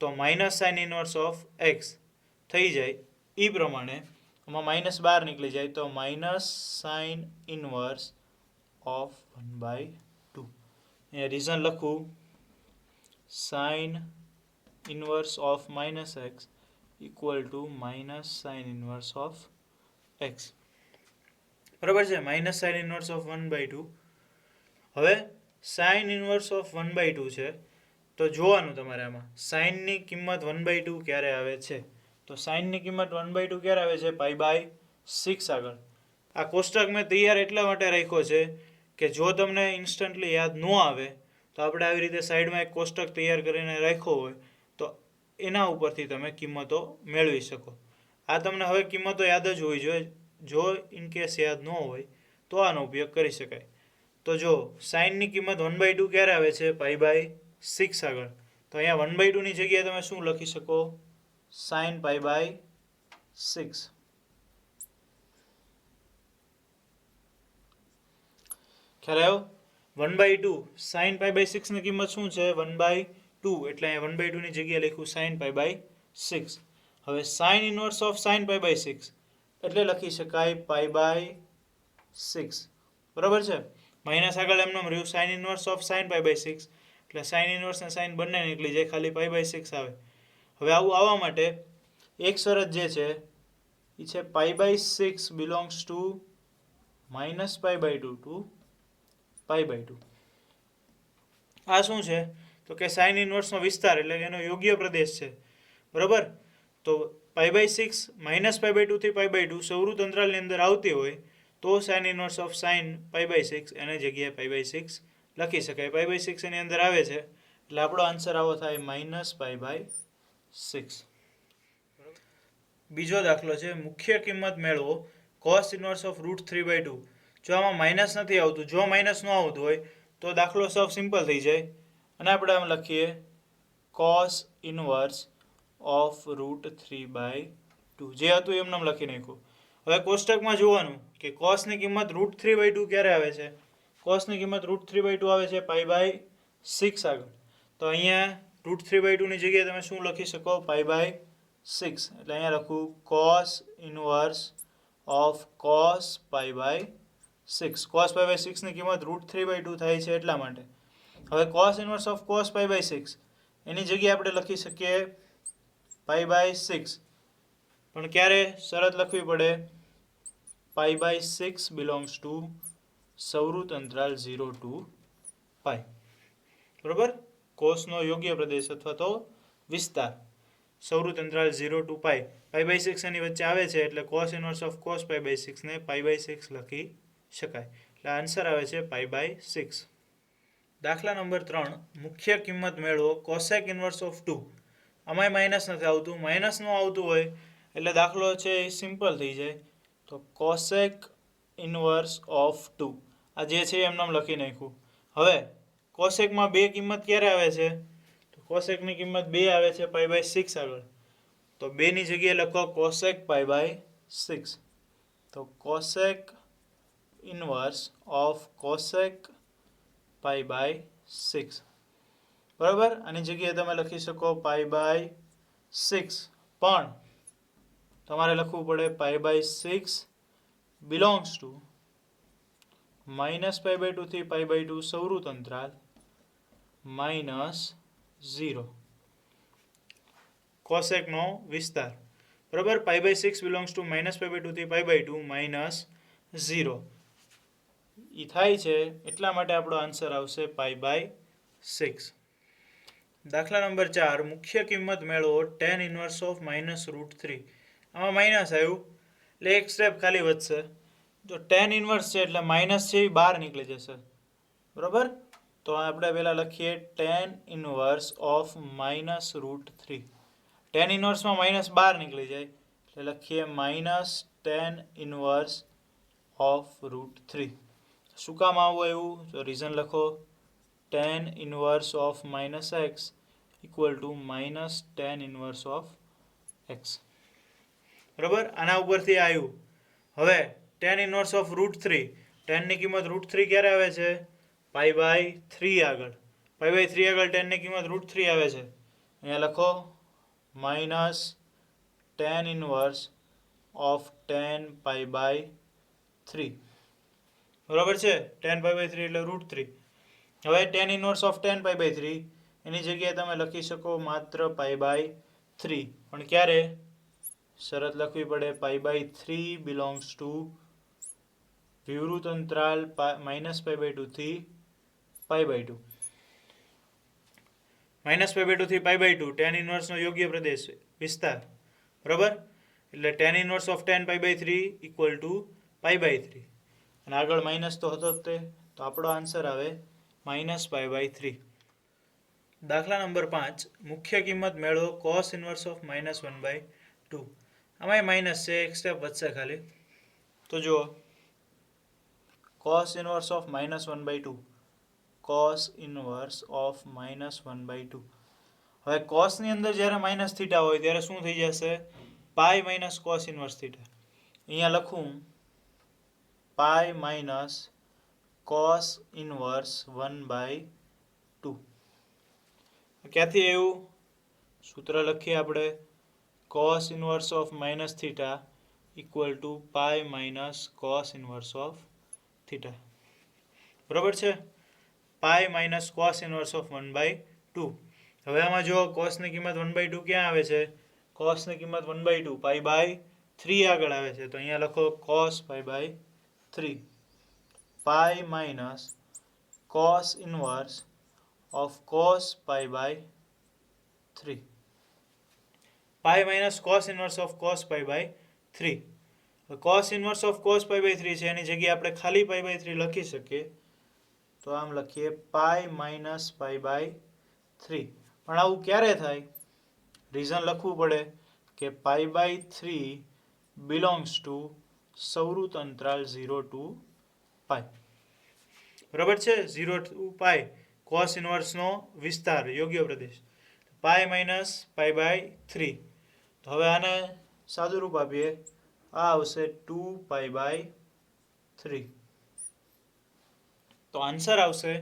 તો minus sine inverse of x થઈ જાય. એ પ્રમાણે આમાં માઇનસ બહાર નીકળી જાય તો માઇનસ સાઇન ઇન્વર્સ ઓફ 1/2. અહીંયા રીઝન લખું, sign inverse of minus x equal to minus sine inverse of x. બરાબર છે? Minus sine inverse of 1/2. હવે સાઇન ઇન્વર્સ ઓફ 1/2 છે તો જોવાનું તમારે આમાં સાઇનની કિંમત 1/2 ક્યારે આવે છે. તો સાઇનની કિંમત 1/2 ક્યારે આવે છે? π/6 આગળ. આ કોષ્ટક મેં તૈયાર એટલા માટે રાખ્યો છે કે જો તમને ઇન્સ્ટન્ટલી યાદ ન આવે તો આપણે આવી રીતે સાઈડમાં એક કોષ્ટક તૈયાર કરીને રાખ્યો હોય તો એના ઉપરથી તમે કિંમતો મેળવી શકો. આ તમને હવે કિંમતો યાદ જ હોવી જોઈએ. જો ઇનકેસ યાદ ન હોય તો આનો ઉપયોગ કરી શકાય. તો જો સાઇનની કિંમત 1/2 ક્યારે આવે છે? π/6 આગળ. તો અહીંયા 1/2 ની જગ્યાએ તમે શું લખી શકો? સાઇન π/6. ખ્યાલ આવ્યો? 1/2 સાઇન π/6 ની કિંમત શું છે? 1/2. એટલે અહીંયા 1/2 ની જગ્યાએ લખ્યું સાઇન π/6. હવે સાઇન ઇન્વર્સ ઓફ સાઇન π/6 એટલે લખી શકાય π/6. બરાબર છે? માઇનસ આગળ એમનો રહ્યું સાઇન ઇન્વર્સ ઓફ સાઇન π/6 એટલે સાઇન ઇન્વર્સ ને સાઇન બંને નીકળી જાય, ખાલી π/6 આવે. હવે આવું આવવા માટે એક શરત જે છે એ છે π/6 બિલોંગ્સ ટુ -π/2 ટુ π/2. આ શું છે તો કે સાઇન ઇનવર્સનો વિસ્તાર એટલે કે એનો યોગ્ય પ્રદેશ છે. બરોબર. તો π/6 -π/2 થી π/2 સૌરુત અંતરાલની અંદર આવતી હોય તો સાઇન ઇનવર્સ ઓફ સાઇન π/6 એની જગ્યાએ π/6 લખી શકાય. π/6 એની અંદર આવે છે એટલે આપણો આન્સર આવો થાય -π/6. બીજો દાખલો છે મુખ્ય કિંમત મેળવો cos ઇનવર્સ ઓફ √3/2. જો આમાં માઇનસ નથી આવતું, જો માઇનસ ન આવતું હોય તો દાખલો સાવ સિમ્પલ થઈ જાય અને આપણે આમ લખીએ cos ઇનવર્સ ઓફ √3/2. જે હતું એમ નામ લખી નાખ્યું. હવે કોષ્ટકમાં જોવાનું કે cosની કિંમત √3/2 ક્યારે આવે છે. cosની કિંમત √3/2 આવે છે π/6 આગળ. તો અહીંયા √3/2 ની જગ્યાએ તમે શું લખી શકો π/6. એટલે અહીંયા લખું cos inverse of cos π/6. cos π/6 ની કિંમત √3/2 થાય છે એટલા માટે. હવે cos ઇનવર્સ ઓફ cos π/6 એની જગ્યાએ આપણે લખી શકીએ π/6. પણ ક્યારે શરત લખવી પડે π/6 બિલોંગ્સ ટુ સૌરુત અંતરાલ 0 to π. બરોબર. કોસનો યોગ્ય પ્રદેશ અથવા તો વિસ્તાર સૌરુત અંતરાલ 0 to π. π/6 એની વચ્ચે આવે છે એટલે cos ઇનવર્સ ઓફ cos π/6 ને π/6 લખી શકાય. એટલે આન્સર આવે છે π/6. દાખલા નંબર 3 મુખ્ય કિંમત મેળવો કોસેક ઇનવર્સ ઓફ 2. આમાંય માઇનસ નથી આવતું. માઇનસ ન આવતું હોય એટલે દાખલો છે એ સિમ્પલ થઈ જાય. તો કોસેક ઇનવર્સ ઓફ 2 આ જે છે એમ નામ લખી નાખ્યું. હવે કોસેકમાં બે કિંમત ક્યારે આવે છે તો કોસેકની કિંમત 2 આવે છે π/6 આગળ. તો 2 ની જગ્યાએ લખો કોસેક π/6. તો કોસેક ઇનવર્સ ઓફ કોસેક π/6. બરાબર. આની જગ્યાએ તમે લખી શકો π/6 પણ તમારે લખવું પડે π/6 બિલોંગ્સ ટુ -π/2 થી π/2 સૌરુત અંતરાલ -0. કોસેકનો વિસ્તાર. બરાબર. π/6 બિલોંગ્સ ટુ -π/2 થી π/2 -0 એ થાય છે એટલા માટે આપણો આન્સર આવશે π/6. દાખલા નંબર 4 મુખ્ય કિંમત મેળવો tan ઇનવર્સ ઓફ -√3. આમાં માઇનસ આવ્યું એટલે એક સ્ટેપ ખાલી વધશે. જો tan ઇનવર્સ છે એટલે માઇનસ છે એ બહાર નીકળી જશે. બરાબર. તો આપણે પહેલા લખીએ tan ઇનવર્સ ઓફ -√3. tan ઇનવર્સમાં માઇનસ બહાર નીકળી જાય એટલે લખીએ -tan ઇનવર્સ ઓફ √3. શું કામ આવું આવ્યું તો રીઝન લખો tan inverse of -x equal two -tan inverse of x. બરાબર. આના ઉપરથી આવ્યું. હવે tan ઇનવર્સ ઓફ √3. tan ની કિંમત √3 ક્યારે આવે છે π/3 આગળ. π/3 આગળ tan ની કિંમત √3 આવે છે. અહીંયા લખો -tan ઇનવર્સ ઓફ tan π/3. બરાબર છે. tan π/3 એટલે √3. હવે tan ઇનવર્સ ઓફ tan π/3 એની જગ્યાએ તમે લખી શકો માત્ર π/3. પણ ક્યારે શરત લખવી પડે π/3 બિલોંગ્સ ટુ વિવૃત અંતરાલ -π/2 થી π/2. -π/2 થી π/2 tan ઇનવર્સનો યોગ્ય પ્રદેશ વિસ્તાર. બરાબર. એટલે tan inverse of tan π/3 equal to π/3. અને આગળ માઇનસ તો હતો જ તે. તો આપણો આન્સર આવે -π/3. દાખલા નંબર 5 મુખ્ય કિંમત મેળવો cos ઇનવર્સ ઓફ -1/2. આમાંય માઇનસ છે એક સ્ટેપ વધશે ખાલી. તો જુઓ cos inverse of -1/2. cos inverse of -1/2. હવે કોસની અંદર જ્યારે માઇનસ થીટા હોય ત્યારે શું થઈ જશે પાઈ માઇનસ કોસ ઇનવર્સ થીટા. અહીંયા લખું પાઈ માઇનસ કોસ ઇનવર્સ 1/2. ક્યાંથી આવ્યું સૂત્ર લખીએ આપણે cos inverse of minus theta equal to pi minus cos inverse of theta. બરાબર છે. Pi minus cos inverse of 1/2. હવે આમાં જો કોસની કિંમત 1/2 ક્યાં આવે છે કોસની કિંમત 1/2 પાઈ બાય 3 આગળ આવે છે તો અહીંયા લખો cos pi by 3 pi minus cos inverse of cos pi by 3 pi minus cos inverse of cos pi by 3 cos inverse of cos pi by 3 છે એની જગ્યાએ આપણે ખાલી પાઈ બાય 3 લખી શકીએ તો આમ લખીએ પાઈ માઇનસ પાઈ બાય 3 પણ આવું ક્યારે થાય રીઝન લખવું પડે કે પાઈ બાય 3 બિલોંગ્સ ટુ સૌરુત અંતરાલ 0 ટુ પાઈ બરાબર છે 0 ટુ પાઈ cos ઇનવર્સનો વિસ્તાર યોગ્ય પ્રદેશ પાઈ માઇનસ પાઈ બાય 3 તો હવે આને સાદું રૂપ આપીએ આ આવશે 2 પાઈ બાય 3 તો આન્સર આવશે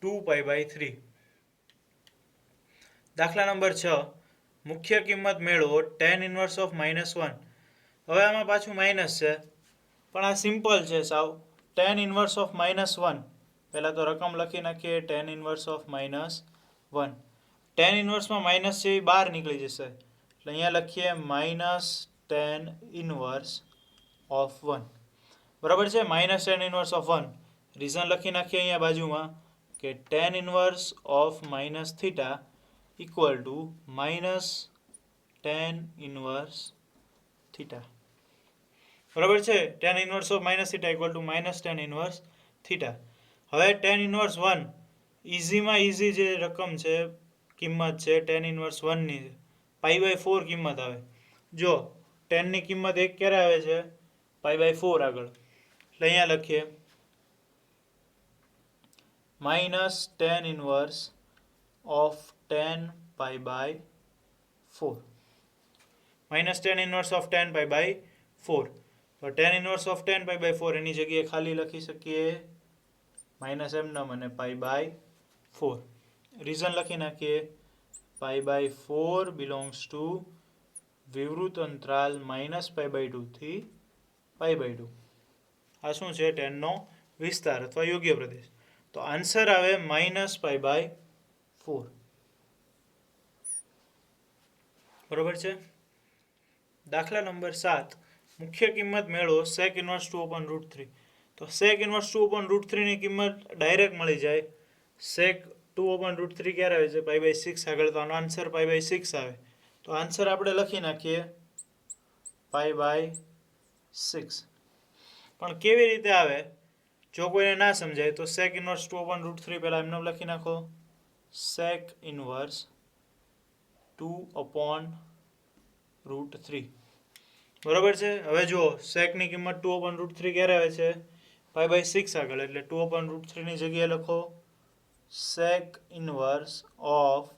2 પાઈ બાય 3 દાખલા નંબર 6 મુખ્ય કિંમત મેળવો tan ઇનવર્સ ઓફ -1 હવે આમાં પાછું માઇનસ છે પણ આ સિમ્પલ છે સાવ tan ઇનવર્સ ઓફ -1 પહેલાં તો રકમ લખી નાખીએ tan ઇનવર્સ ઓફ -1 tan ઇનવર્સમાં માઇનસ છે એ બહાર નીકળી જશે એટલે અહીંયા લખીએ માઇનસ tan ઇનવર્સ ઓફ 1 બરાબર છે minus tan inverse of 1 reason લખી નાખીએ અહીંયા બાજુમાં કે tan inverse of minus theta equal to minus tan inverse theta બરાબર છે tan inverse of minus theta equal to minus tan inverse theta હવે tan ઇનવર્સ 1 ઇઝીમાં ઇઝી જે રકમ છે કિંમત છે tan ઇનવર્સ 1 ની પાઈ બાય 4 કિંમત આવે જો tan ની કિંમત 1 ક્યારે આવે છે પાઈ બાય 4 આગળ એટલે અહીંયા લખીએ minus tan inverse of 10 pi by 4 minus tan inverse of 10 pi by 4 તો tan inverse of 10 pi by 4 એની જગ્યાએ ખાલી લખી શકીએ માઇનસ એમનેમ અને પાઈ બાય 4 રીઝન લખી નાખીએ પાઈ બાય 4 બિલોંગ્સ ટુ વિવૃત અંતરાલ માઇનસ પાઈ બાય 2 થી પાઈ બાય 2 આ શું છે tan નો વિસ્તાર અથવા યોગ્ય પ્રદેશ તો આન્સર આવે માઇનસ પાઈ બાય 4 બરોબર છે દાખલા નંબર 7 મુખ્ય કિંમત મેળવો sec ઇનવર્સ 2/√3 તો sec ઇનવર્સ 2/√3 ની કિંમત ડાયરેક્ટ મળી જાય sec 2/√3 ક્યારે આવે છે પાઈ બાય 6 આગળ તો આનો આન્સર પાઈ બાય 6 આવે તો આન્સર આપણે લખી નાખીએ પાઈ બાય 6 પણ કેવી રીતે આવે જો કોઈને ના સમજાય તો sec ઇનવર્સ 2/√3 પહેલા એમને લખી નાખો sec ઇનવર્સ 2/√3 બરાબર છે હવે જુઓ sec ની કિંમત 2/√3 ક્યારે આવે છે પાઈ બાય 6 આગળ એટલે 2/√3 ની જગ્યાએ લખો sec inverse of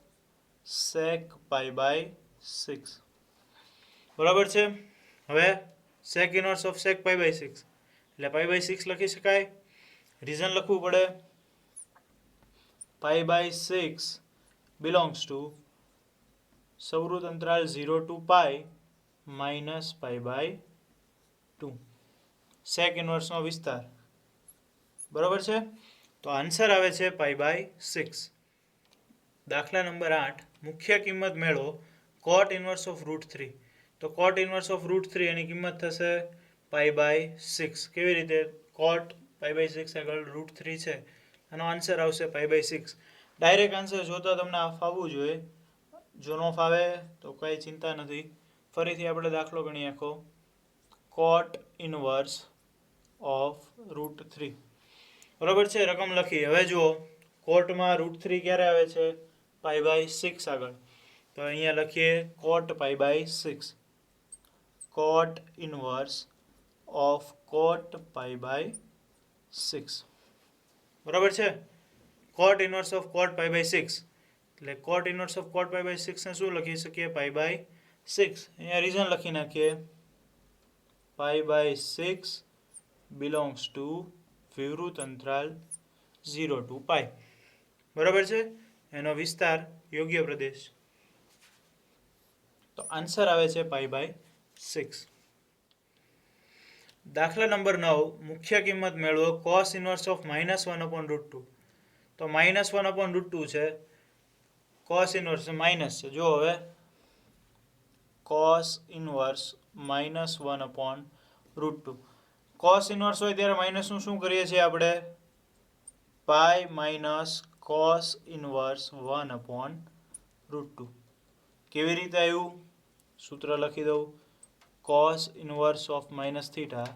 sec pi by 6 બરાબર છે હવે sec inverse of sec pi by 6 એટલે પાઈ બાય 6 લખી શકાય રીઝન લખવું પડે પાઈ બાય 6 બિલોંગ્સ ટુ સૌરુત અંતરાલ 0 to pi minus pi by 2 sec ઇનવર્સનો વિસ્તાર બરાબર છે તો આન્સર આવે છે પાઈ બાય 6 દાખલા નંબર 8 મુખ્ય કિંમત મેળવો cot ઇનવર્સ ઓફ √3 તો cot ઇનવર્સ ઓફ √3 એની કિંમત થશે પાઈ બાય 6 કેવી રીતે cot પાઈ બાય 6 આગળ √3 છે આનો આન્સર આવશે પાઈ બાય 6 ડાયરેક્ટ આન્સર જોતા તમને આ ફાવવું જોઈએ જો ન ફાવે તો કંઈ ચિંતા નથી ફરીથી આપણે દાખલો ગણી આખો cot ઇનવર્સ ઓફ √3 બરાબર છે રકમ લખી હવે જુઓ કોટમાં √3 ક્યારે આવે છે પાઈ બાય 6 આગળ તો અહીંયા લખીએ cot pi by 6 cot inverse of cot pi by 6 બરાબર છે cot inverse of cot pi by 6 એટલે cot inverse of cot pi by 6 ને શું લખી શકીએ પાઈ બાય 6 અહીંયા રીઝન લખી નાખીએ પાઈ બાય 6 બિલોંગ્સ ટુ વિવૃત અંતરાલ 0 ટુ પાઈ બરાબર છે એનો વિસ્તાર યોગ્ય પ્રદેશ તો આન્સર આવે છે પાઈ બાય 6 દાખલા નંબર 9 મુખ્ય કિંમત મેળવો cos ઇનવર્સ ઓફ -1/√2 તો -1/√2 છે cos ઇનવર્સ માઇનસ છે જો હવે cos ઇનવર્સ -1/√2. કોસ ઇનવર્સ હોય ત્યારે માઇનસનું શું કરીએ છીએ આપણે? Pi minus cos inverse 1/√2. કેવી રીતે આવ્યું? સૂત્ર લખી દઉં. Cos inverse of minus theta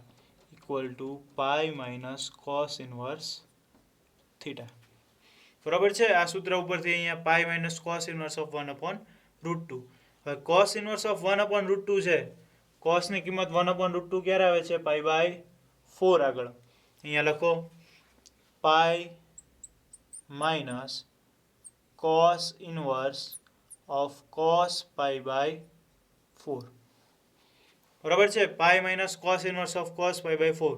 equal to pi minus cos inverse theta. બરાબર છે? આ સૂત્ર ઉપરથી અહીંયા pi minus cos inverse of 1/√2. હવે કોસ ઇનવર્સ ઓફ 1/√2 છે. કોસની કિંમત 1/√2 ક્યારે આવે છે? π/4 આગળ. અહીંયા લખો pi minus cos inverse of cos π/4. બરાબર છે? Pi minus cos inverse of cos π/4.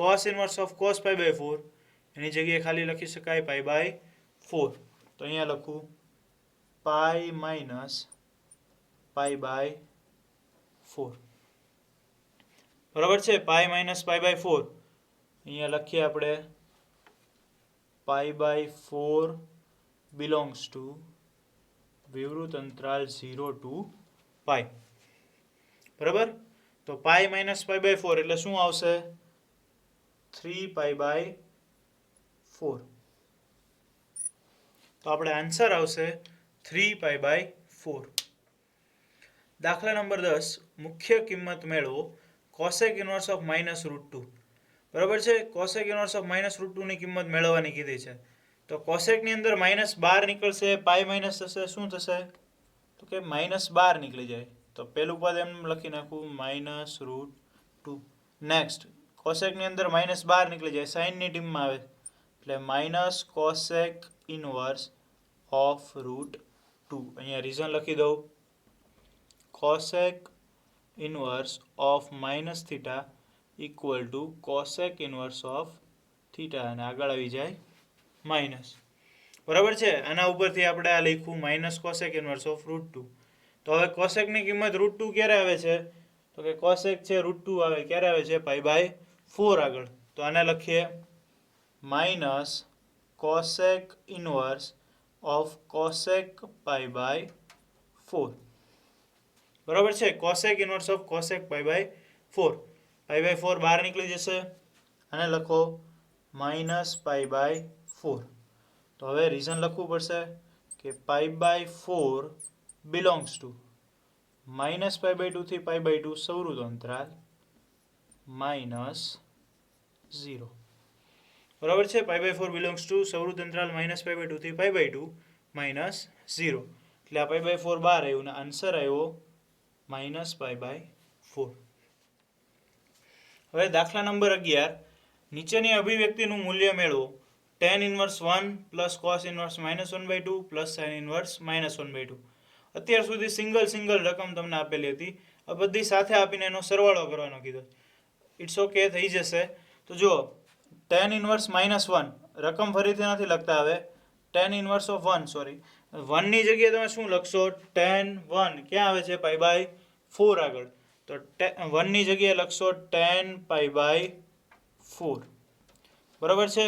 Cos inverse of cos π/4 એની જગ્યાએ ખાલી લખી શકાય π/4. તો અહીંયા લખું પાઈ માઇનસ π/4. બરાબર છે? પાઈ માઇનસ π/4 અહીંયા લખીએ આપણે π/4 બિલોંગ્સ ટુ વિવૃત અંતરાલ 0 to પાઈ. બરાબર? તો પાઈ માઇનસ π/4 એટલે શું આવશે? 3π/4. તો આપણે આન્સર આવશે 3π/4. દાખલા નંબર 10. મુખ્ય કિંમત મેળવો કોસેક ઇનવર્સ ઓફ -√2. બરાબર છે? કોસેક ઇનવર્સ ઓફ -√2 ની કિંમત મેળવવાની કીધી છે. તો કોસેકની અંદર માઇનસ બહાર નીકળશે, પાઈ માઇનસ થશે, શું થશે? તો કે -12 નીકળી જાય. તો પહેલું પદ એમ લખી નાખું -√2. નેક્સ્ટ કોસેકની અંદર -12 નીકળી જાય, સાઇનની ટીમમાં આવે એટલે માઇનસ કોસેક ઇનવર્સ ઓફ √2. અહીંયા રીઝન લખી દઉં. Cosec inverse of minus theta equal two cosec inverse of theta અને આગળ આવી જાય માઇનસ. બરાબર છે? આના ઉપરથી આપણે આ લખ્યું માઇનસ કોસેક ઇનવર્સ ઓફ √2. તો હવે કોસેકની કિંમત √2 ક્યારે આવે છે? તો કે કોસેક છે √2 આવે ક્યારે આવે છે? π/4 આગળ. તો આને લખીએ minus cosec inverse of cosec π/4. બરાબર છે? Cosec inverse of cosec π/4. π/4 બહાર નીકળી જશે. આને લખો -π/4. તો હવે રીઝન લખવું પડશે કે π/4 બિલોંગ્સ ટુ -π/2 થી π/2 સવૃત અંતરાલ -0. બરાબર છે? π/4 બિલોંગ્સ ટુ સવૃત અંતરાલ -π/2 થી π/2 -0. એટલે આ π/4 બહાર આવ્યું ને આન્સર આવ્યો -π/4. હવે દાખલા નંબર 11. નીચેની અભિવ્યક્તિનું મૂલ્ય મેળવો. tan inverse 1 plus cos inverse -1/2 plus sine inverse -1/2. અત્યાર સુધી સિંગલ રકમ તમને આપેલી હતી. આ બધી સાથે આપીને એનો સરવાળો કરવાનો કીધો. ઇટ્સ ઓકે, થઈ જશે. તો જુઓ tan ઇનવર્સ -1 રકમ ફરીથી નથી લખતા. હવે tan ઇનવર્સ ઓફ 1 સોરી 1 ની જગ્યાએ તમે શું લખશો? tan 1 ક્યાં આવે છે? π/4 આગળ. તો 1 ની જગ્યાએ લખશો tan π/4. બરાબર છે?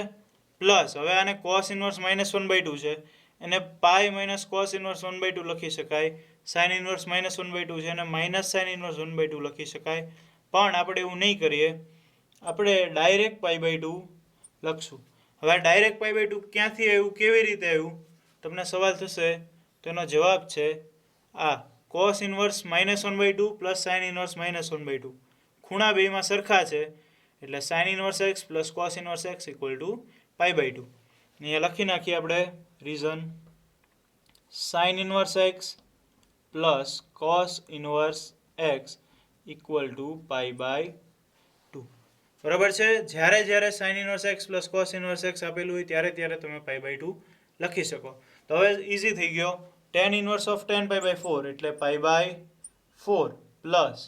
પ્લસ હવે આને કોસ ઇનવર્સ -1/2 છે એને પાઈ માઇનસ કોસ ઇનવર્સ 1/2 લખી શકાય. સાઇન ઇનવર્સ -1/2 છે એને માઇનસ સાઇન ઇનવર્સ 1/2 લખી શકાય. પણ આપણે એવું નહીં કરીએ, આપણે ડાયરેક્ટ π/2 લખશું. હવે ડાયરેક્ટ π/2 ક્યાંથી આવ્યું, કેવી રીતે આવ્યું? તમને સવાલ થશે. તેનો જવાબ છે આ cos inverse -1/2 plus sine inverse -1/2. ખૂણા બેમાં સરખા છે એટલે sine inverse x plus cos inverse x equal to π/2. અહીંયા લખી નાખીએ આપણે reason. Sine inverse x plus cos inverse x equal to π/2. બરાબર છે? જ્યારે sine inverse x plus cos inverse x આપેલું હોય ત્યારે તમે π/2 લખી શકો. તો હવે ઇઝી થઈ ગયો. tan ઇનવર્સ ઓફ tan π/4 એટલે π/4 પ્લસ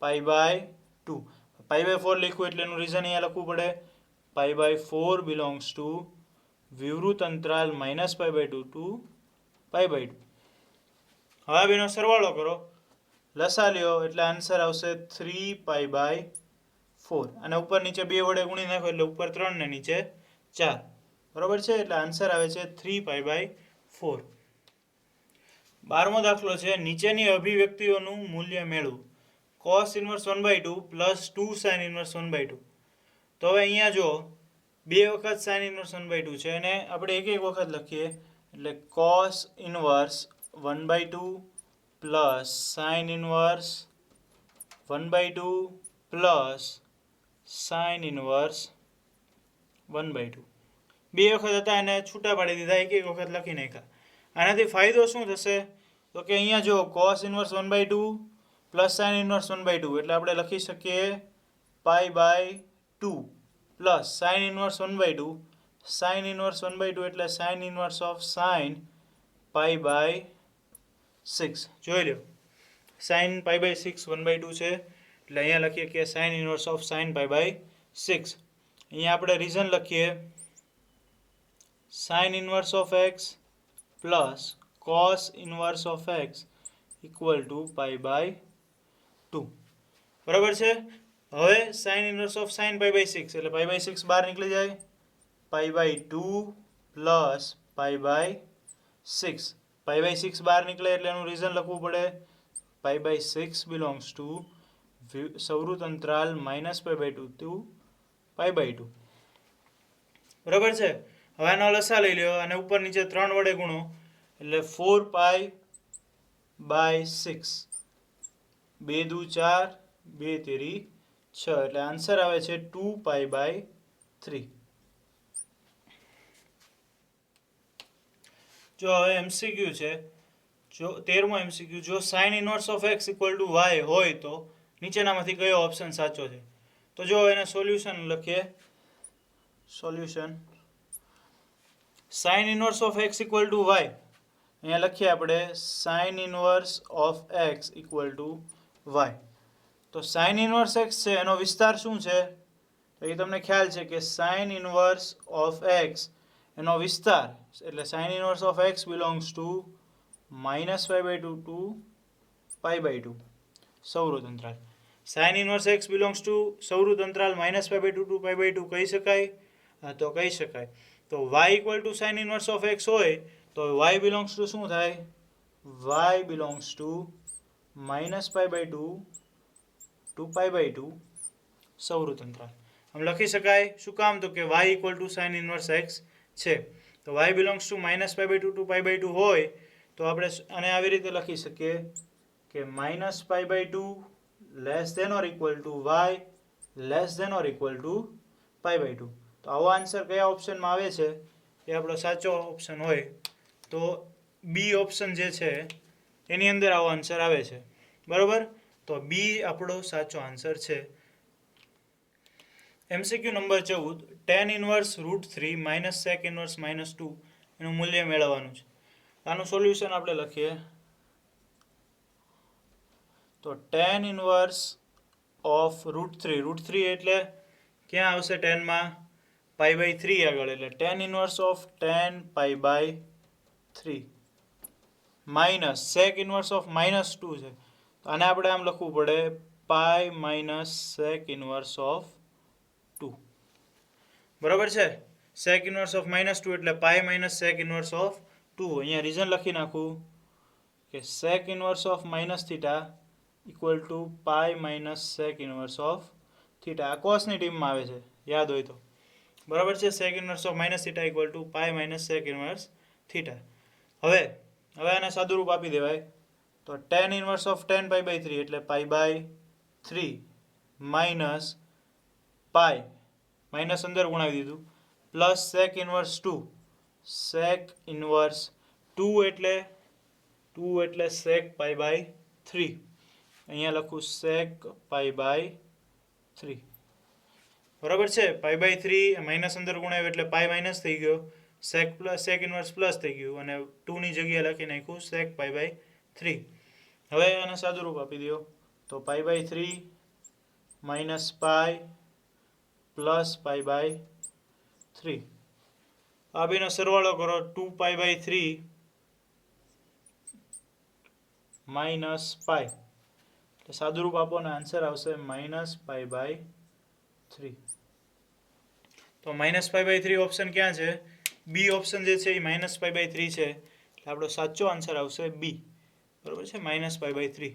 π/2. π/4 લખ્યું એટલે એનું રીઝન અહીંયા લખવું પડે. π/4 બિલોંગ્સ ટુ વિવૃત અંતરાલ -π/2 ટુ π/2. હવે બેનો સરવાળો કરો, લસા લ્યો એટલે આન્સર આવશે 3π/4. અને ઉપર નીચે 2 વડે ગુણી નાખો એટલે ઉપર 3 ને નીચે 4. બરાબર છે? એટલે આન્સર આવે છે 3π/4. 12મો દાખલો છે નીચેની અભિવ્યક્તિઓનું મૂલ્ય મેળવો. Cos inverse 1/2 plus 2 sign inverse 1/2. તો હવે અહીંયા જો બે વખત સાઇન ઇનવર્સ 1/2 છે અને આપણે એક એક વખત લખીએ એટલે cos inverse 1/2 plus sine inverse 1/2 plus sine inverse 1/2. બે વખત હતા એને છૂટા પાડી દીધા, એક એક વખત લખી નાખ્યા. આનાથી ફાયદો શું થશે તો કે અહીંયા જો cos inverse 1/2 plus sine inverse 1/2 એટલે આપણે લખી શકીએ π/2 plus sine inverse 1/2. Sine inverse 1/2 એટલે સાઇન ઇનવર્સ ઓફ સાઇન π/6. જોઈ લો સાઇન π/6 1/2 છે એટલે અહીંયા લખીએ કે સાઇન ઇનવર્સ ઓફ સાઇન π/6. અહીંયા આપણે રીઝન લખીએ sine inverse of x plus cos inverse of x equal to π/2. બરાબર છે. હવે સાઇન ઇનવર્સ ઓફ સાઇન π/6 એટલે π/6 બહાર નીકળી જાય, π/2 પ્લસ π/6. π/6 બહાર નીકળે એટલે એનું રીઝન લખવું પડે π/6 બિલોંગ્સ ટુ સૌરુત અંતરાલ -π/2 ટુ π/2. બરાબર છે. હવે આનો લસા લઈ લ્યો અને ઉપર નીચે 3 વડે ગુણો એટલે 4π/6. 2 દુ 4, 2 તેરી 6 એટલે આન્સર આવે છે 2π/3. જો હવે એમસીક્યુ છે, જો 13મો એમસીક્યુ, જો sine inverse of x equal to y હોય તો નીચેનામાંથી કયો ઓપ્શન સાચો છે? તો જો એને સોલ્યુશન લખીએ. Solution sine inverse of x equal to y, અહીંયા લખીએ આપણે sine inverse of x equal to y. તો સાઇન ઇનવર્સ એક્સ છે એનો વિસ્તાર શું છે તો એ તમને ખ્યાલ છે કે સાઇન ઇનવર્સ ઓફ એક્સ એનો વિસ્તાર એટલે sine inverse of x belongs to -π/2 to π/2 સૌરુત અંતરાલ. Sine inverse x belongs to સૌરુત અંતરાલ -π/2 ટુ π/2 કહી શકાય? હા, તો કહી શકાય. તો y equal to sign inverse of x હોય તો y બિલોંગ્સ ટુ શું થાય? y બિલોંગ્સ ટુ -π/2 ટુ π/2 સૌરુત અંતરાલ. આમ લખી શકાય. શું કામ? તો કે y equal to sign inverse x છે. તો y બિલોંગ્સ ટુ -π/2 ટુ π/2 હોય તો આપણે આને આવી રીતે લખી શકીએ કે -π/2 less than or equal to y less than or equal to π/2. તો આવો આન્સર કયા ઓપ્શનમાં આવે છે એ આપણો સાચો ઓપ્શન હોય તો બી ઓપ્શન જે છે એની અંદર આવો આન્સર આવે છે. બરાબર, તો બી આપણો સાચો આન્સર છે. MCQ number 14, tan inverse √3 minus sec inverse -2 એનું મૂલ્ય મેળવવાનું છે. આનું સોલ્યુશન આપણે લખીએ તો tan ઇનવર્સ ઓફ √3 એટલે ક્યાં આવશે ટેનમાં? π/3 આગળ, એટલે tan inverse of tan π/3 minus sec inverse of -2 છે તો આને આપણે આમ લખવું પડે π માઇનસ sec ઇનવર્સ ઓફ 2. બરાબર છે. sec ઇનવર્સ ઓફ -2 એટલે π માઇનસ sec ઇનવર્સ ઓફ 2. અહીંયા રીઝન લખી નાખું કે sec inverse of -θ equal to π minus sec inverse of θ. આ કોસની ટીમમાં આવે છે, યાદ હોય તો. બરાબર છે. sec inverse of -θ equal to π minus sec inverse θ. હવે આને સાદુરૂપ આપી દેવાય તો tan ઇનવર્સ ઓફ tan π/3 એટલે π/3 માઇનસ પાઈ માઇનસ અંદર ગુણાવી દીધું plus sec inverse 2. sec inverse 2 એટલે sec π/3. અહીંયા લખું sec π/3. બરાબર છે. π/3 માઇનસ અંદર ગુણાવ્યું એટલે પાઈ માઇનસ થઈ ગયો, sec ઇનવર્સ પ્લસ થઈ ગયું અને 2 ની જગ્યાએ લખી નાખ્યું sec π/3. હવે આને સાદુરૂપ આપી દો તો π/3 માઇનસ પાઈ પ્લસ π/3. આ બેનો સરવાળો કરો 2π/3 માઇનસ પાઈ એટલે સાદુરૂપ આપો અને આન્સર આવશે -π/3. તો -π/3 ઓપ્શન ક્યાં છે? બી ઓપ્શન જે છે એ -π/3 છે એટલે આપણો સાચો આન્સર આવશે બી. બરાબર છે, -π/3.